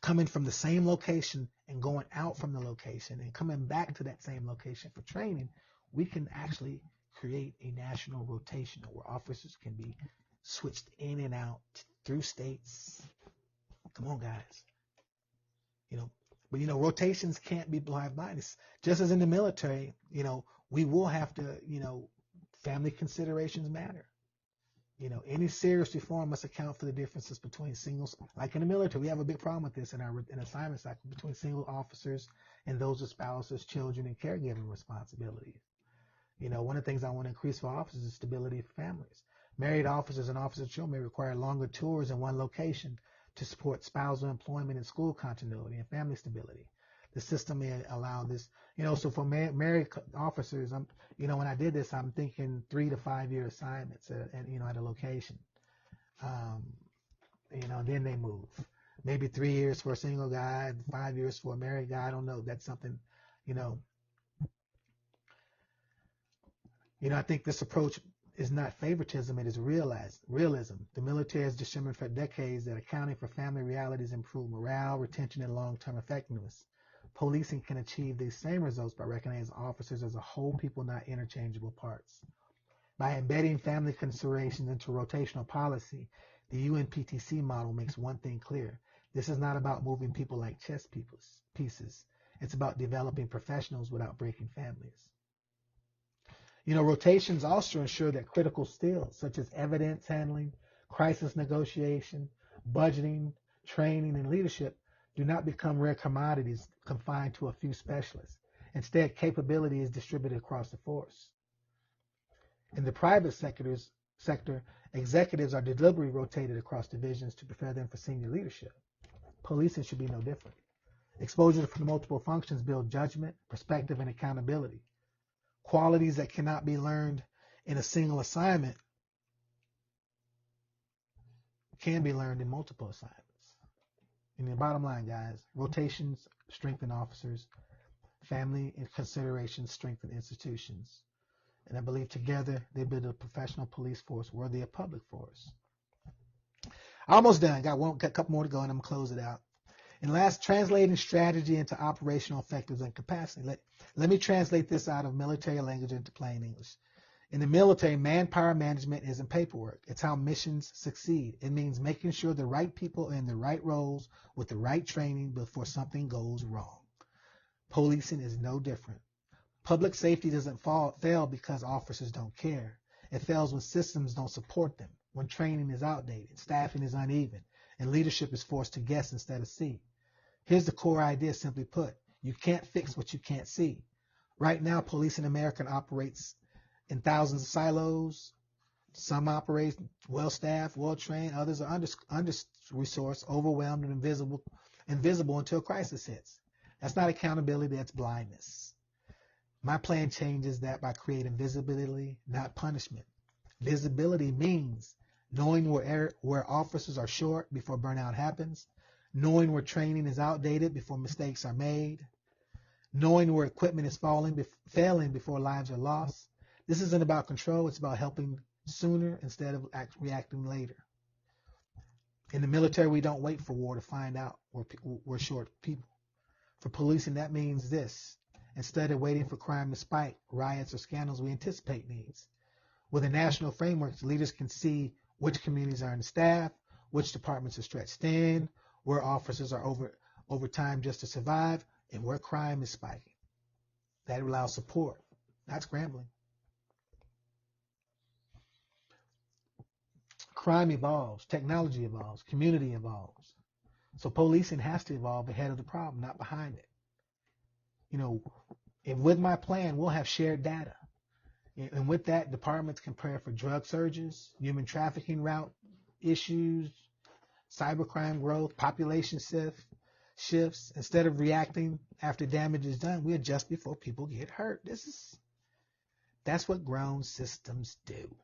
coming from the same location and going out from the location and coming back to that same location for training, we can actually create a national rotation where officers can be switched in and out through states. Come on, guys. But rotations can't be blind. It's just as in the military, we will have to, family considerations matter. Any serious reform must account for the differences between singles. Like in the military, we have a big problem with this in our assignment cycle between single officers and those with spouses, children, and caregiving responsibilities. One of the things I want to increase for officers is stability for families. Married officers and officers' children may require longer tours in one location to support spousal employment and school continuity and family stability. The system may allow this, so for married officers, when I did this, I'm thinking 3 to 5 year assignments at a location. Then they move. Maybe 3 years for a single guy, 5 years for a married guy. I don't know. That's something, I think this approach is not favoritism, it is realism. The military has determined for decades that accounting for family realities improve morale, retention, and long-term effectiveness. Policing can achieve these same results by recognizing officers as a whole people, not interchangeable parts. By embedding family considerations into rotational policy, the UNPTC model makes one thing clear. This is not about moving people like chess pieces. It's about developing professionals without breaking families. Rotations also ensure that critical skills such as evidence handling, crisis negotiation, budgeting, training, and leadership do not become rare commodities confined to a few specialists. Instead, capability is distributed across the force. In the private sector, executives are deliberately rotated across divisions to prepare them for senior leadership. Policing should be no different. Exposure to multiple functions build judgment, perspective, and accountability. Qualities that cannot be learned in a single assignment can be learned in multiple assignments. And the bottom line, guys, rotations strengthen officers, family and considerations strengthen institutions. And I believe together they build a professional police force worthy of public force. Almost done. Got a couple more to go, and I'm going to close it out. And last, translating strategy into operational effectiveness and capacity. Let me translate this out of military language into plain English. In the military, manpower management isn't paperwork. It's how missions succeed. It means making sure the right people are in the right roles with the right training before something goes wrong. Policing is no different. Public safety doesn't fail because officers don't care. It fails when systems don't support them, when training is outdated, staffing is uneven, and leadership is forced to guess instead of see. Here's the core idea simply put. You can't fix what you can't see. Right now, police in America operates in thousands of silos. Some operate well-staffed, well-trained. Others are under-resourced, overwhelmed, and invisible until crisis hits. That's not accountability, that's blindness. My plan changes that by creating visibility, not punishment. Visibility means knowing where officers are short before burnout happens, knowing where training is outdated before mistakes are made, knowing where equipment is failing before lives are lost. This isn't about control, it's about helping sooner instead of reacting later. In the military, we don't wait for war to find out we're short people. For policing, that means this. Instead of waiting for crime to spike, riots, or scandals, we anticipate needs. With a national framework, leaders can see which communities are understaffed, which departments are stretched thin, where officers are over time just to survive, and where crime is spiking. That allows support, not scrambling. Crime evolves, technology evolves, community evolves. So policing has to evolve ahead of the problem, not behind it. And with my plan, we'll have shared data. And with that, departments can prepare for drug surges, human trafficking route issues, cybercrime growth, population shifts. Instead of reacting after damage is done, we adjust before people get hurt. That's what grown systems do.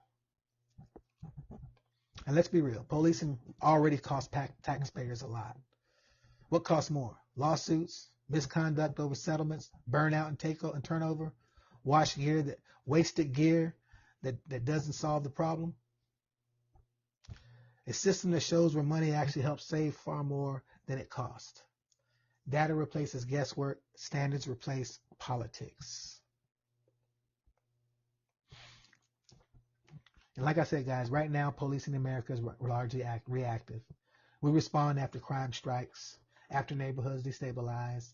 And let's be real, policing already costs taxpayers a lot. What costs more? Lawsuits, misconduct over settlements, burnout and turnover, wasted gear that doesn't solve the problem. A system that shows where money actually helps save far more than it costs. Data replaces guesswork. Standards replace politics. And like I said, guys, right now, policing in America is largely reactive. We respond after crime strikes, after neighborhoods destabilize,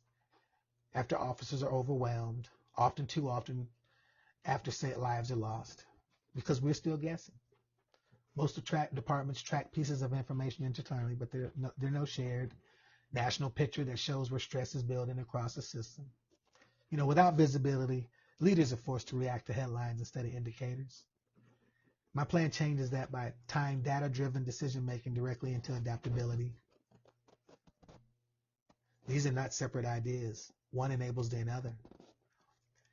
after officers are overwhelmed, too often after lives are lost, because we're still guessing. Most departments track pieces of information internally, but there are no shared national picture that shows where stress is building across the system. Without visibility, leaders are forced to react to headlines instead of indicators. My plan changes that by tying data-driven decision-making directly into adaptability. These are not separate ideas. One enables the other.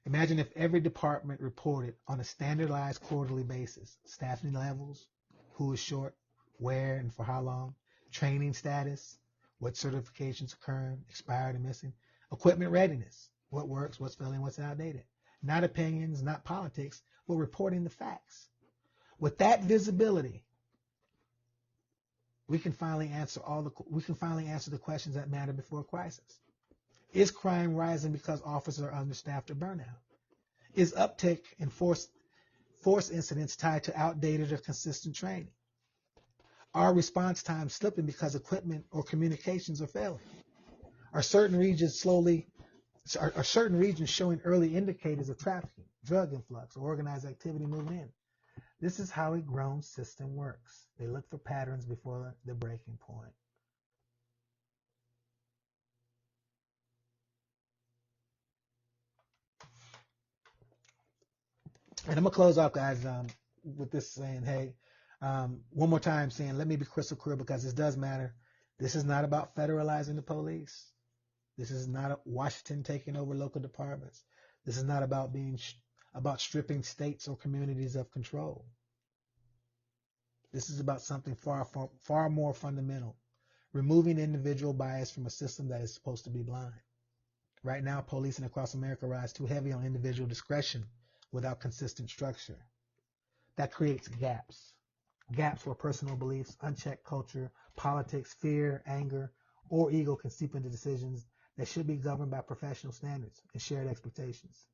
Imagine if every department reported on a standardized quarterly basis, staffing levels, who is short, where and for how long, training status, what certifications occurring, expired and missing, equipment readiness, what works, what's failing, what's outdated. Not opinions, not politics, but reporting the facts. With that visibility, we can finally answer the questions that matter before a crisis. Is crime rising because officers are understaffed or burnout? Is uptick in force incidents tied to outdated or consistent training? Are response times slipping because equipment or communications are failing? Are certain regions showing early indicators of trafficking, drug influx, or organized activity moving in? This is how a grown system works. They look for patterns before the breaking point. And I'm going to close off, guys, with this saying, hey, one more time saying, let me be crystal clear because this does matter. This is not about federalizing the police. This is not Washington taking over local departments. This is not about about stripping states or communities of control. This is about something far more fundamental, removing individual bias from a system that is supposed to be blind. Right now, policing across America rides too heavy on individual discretion without consistent structure. That creates gaps where personal beliefs, unchecked culture, politics, fear, anger, or ego can seep into decisions that should be governed by professional standards and shared expectations.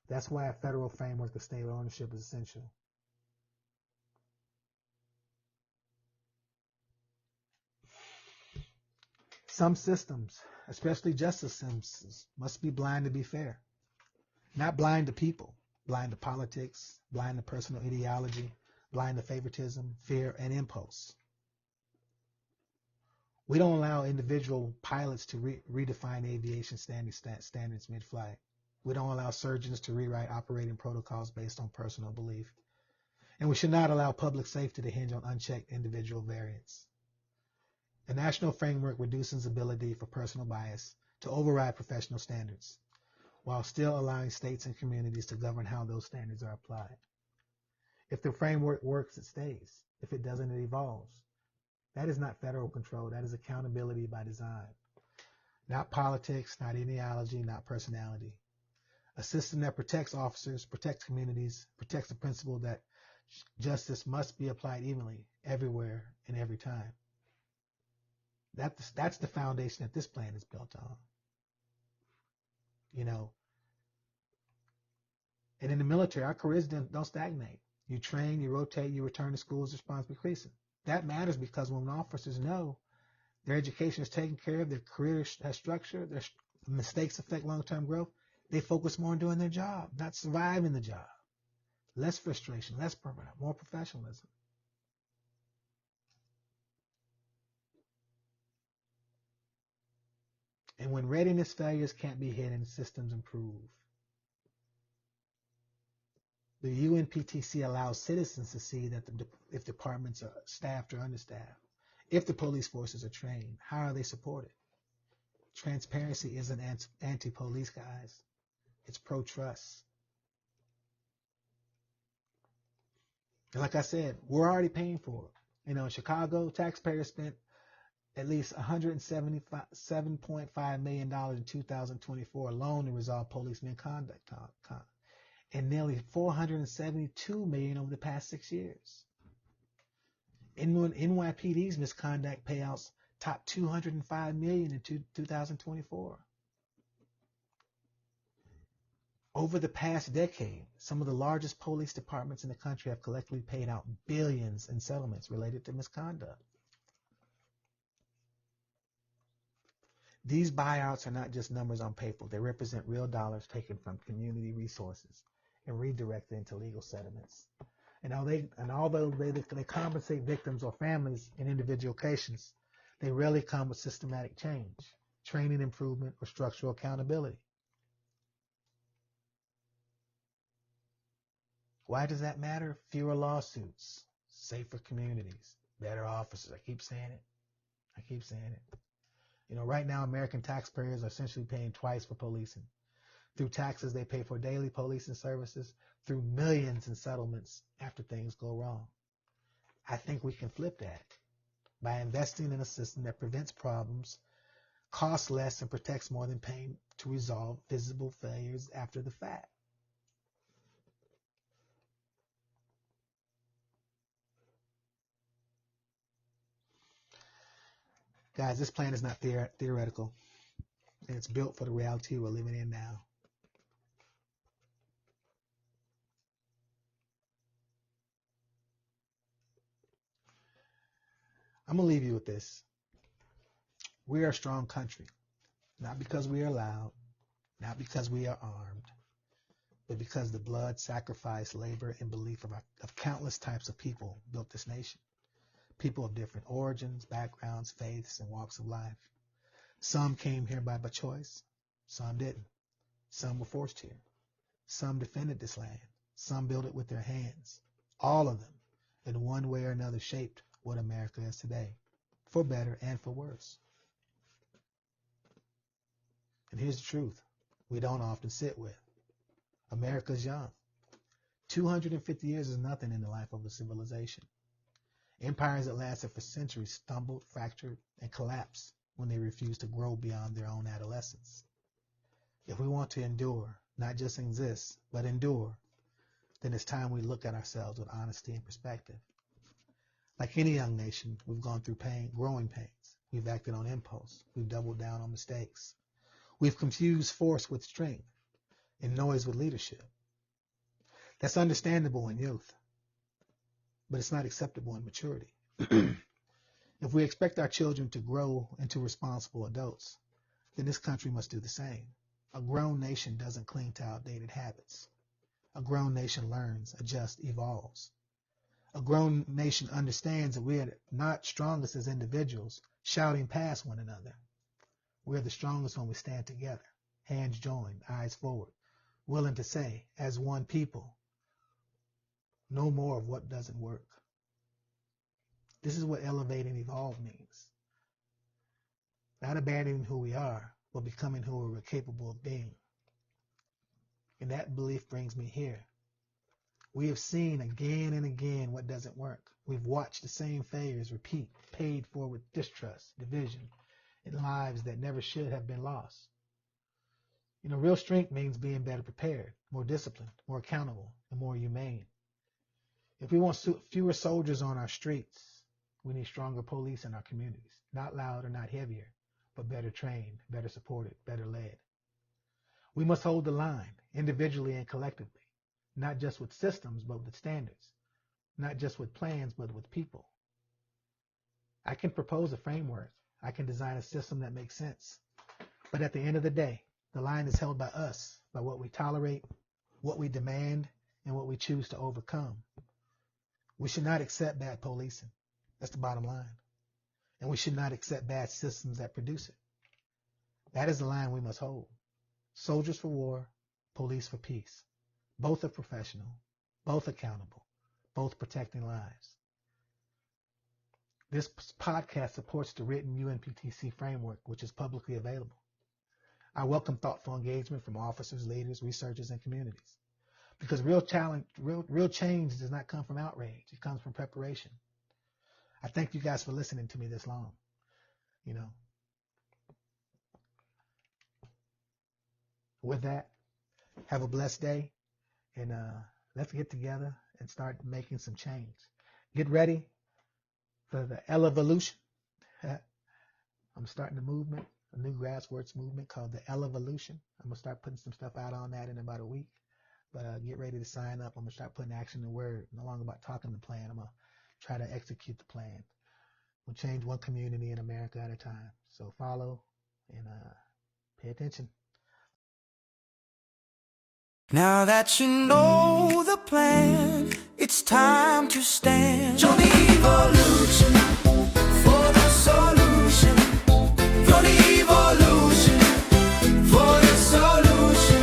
That's why a federal framework of state ownership is essential. Some systems, especially justice systems, must be blind to be fair. Not blind to people, blind to politics, blind to personal ideology, blind to favoritism, fear, and impulse. We don't allow individual pilots to redefine aviation standards mid-flight. We don't allow surgeons to rewrite operating protocols based on personal belief. And we should not allow public safety to hinge on unchecked individual variance. A national framework reduces ability for personal bias to override professional standards, while still allowing states and communities to govern how those standards are applied. If the framework works, it stays. If it doesn't, it evolves. That is not federal control. That is accountability by design. Not politics, not ideology, not personality. A system that protects officers, protects communities, protects the principle that justice must be applied evenly, everywhere, and every time. That's the foundation that this plan is built on. You know, and in the military, our careers don't stagnate. You train, you rotate, you return to school as responsible increasing. That matters because when officers know their education is taken care of, their career has structure, their mistakes affect long-term growth, they focus more on doing their job, not surviving the job. Less frustration, less burnout, more professionalism. And when readiness failures can't be hidden, systems improve. The UNPTC allows citizens to see that if departments are staffed or understaffed, if the police forces are trained, how are they supported? Transparency isn't anti-police, guys. It's pro-trust. And like I said, we're already paying for it. You know, in Chicago, taxpayers spent at least $177.5 million in 2024 alone to resolve police misconduct, and nearly $472 million over the past 6 years. NYPD's misconduct payouts topped $205 million in 2024. Over the past decade, some of the largest police departments in the country have collectively paid out billions in settlements related to misconduct. These buyouts are not just numbers on paper. They represent real dollars taken from community resources and redirected into legal settlements. And although they compensate victims or families in individual cases, they rarely come with systematic change, training improvement, or structural accountability. Why does that matter? Fewer lawsuits, safer communities, better officers. I keep saying it. You know, right now, American taxpayers are essentially paying twice for policing. Through taxes, they pay for daily policing services, through millions in settlements after things go wrong. I think we can flip that by investing in a system that prevents problems, costs less, and protects more than paying to resolve visible failures after the fact. Guys, this plan is not theoretical, and it's built for the reality we're living in now. I'm going to leave you with this. We are a strong country, not because we are loud, not because we are armed, but because the blood, sacrifice, labor, and belief of countless types of people built this nation. People of different origins, backgrounds, faiths, and walks of life. Some came here by choice, some didn't. Some were forced here. Some defended this land. Some built it with their hands. All of them, in one way or another, shaped what America is today, for better and for worse. And here's the truth we don't often sit with. America's young. 250 years is nothing in the life of a civilization. Empires that lasted for centuries stumbled, fractured, and collapsed when they refused to grow beyond their own adolescence. If we want to endure, not just exist, but endure, then it's time we look at ourselves with honesty and perspective. Like any young nation, we've gone through pain, growing pains. We've acted on impulse. We've doubled down on mistakes. We've confused force with strength and noise with leadership. That's understandable in youth, but it's not acceptable in maturity. If we expect our children to grow into responsible adults, then this country must do the same. A grown nation doesn't cling to outdated habits. A grown nation learns, adjusts, evolves. A grown nation understands that we are not strongest as individuals, shouting past one another. We're the strongest when we stand together, hands joined, eyes forward, willing to say, as one people, no more of what doesn't work. This is what elevate and evolve means. Not abandoning who we are, but becoming who we're capable of being. And that belief brings me here. We have seen again and again what doesn't work. We've watched the same failures repeat, paid for with distrust, division, and lives that never should have been lost. You know, real strength means being better prepared, more disciplined, more accountable, and more humane. If we want fewer soldiers on our streets, we need stronger police in our communities. Not louder, not heavier, but better trained, better supported, better led. We must hold the line, individually and collectively, not just with systems, but with standards, not just with plans, but with people. I can propose a framework. I can design a system that makes sense. But at the end of the day, the line is held by us, by what we tolerate, what we demand, and what we choose to overcome. We should not accept bad policing. That's the bottom line. And we should not accept bad systems that produce it. That is the line we must hold. Soldiers for war, police for peace. Both are professional, both accountable, both protecting lives. This podcast supports the written UNPTC framework, which is publicly available. I welcome thoughtful engagement from officers, leaders, researchers, and communities. Because real change does not come from outrage. It comes from preparation. I thank you guys for listening to me this long. You know, with that, have a blessed day, and let's get together and start making some change. Get ready for the Elevolution. I'm starting a movement, a new grassroots movement called the Elevolution. I'm going to start putting some stuff out on that in about a week. But get ready to sign up. I'm going to start putting action to word. No longer about talking the plan. I'm going to try to execute the plan. We'll change one community in America at a time. So follow and pay attention. Now that you know the plan, it's time to stand. Join the evolution for the solution. Join the evolution for the solution.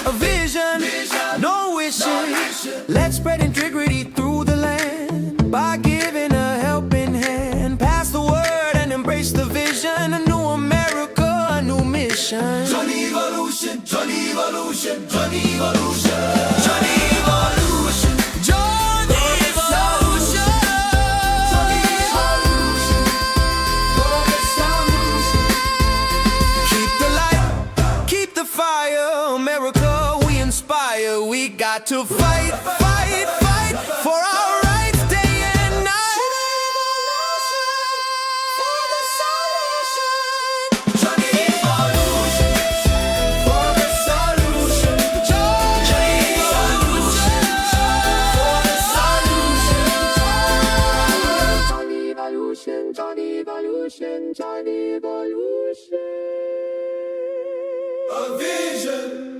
A vision, no wishing. Let's spread integrity through the land by giving a helping hand. Pass the word and embrace the vision. A new America, a new mission. Join the evolution, join the evolution, join the evolution, join the evolution, join the evolution, join the evolution, for the solution. Keep the light, keep the fire, America we inspire. We got to fight, fight, fight for our rights day and night. Join evolution, join evolution. A vision.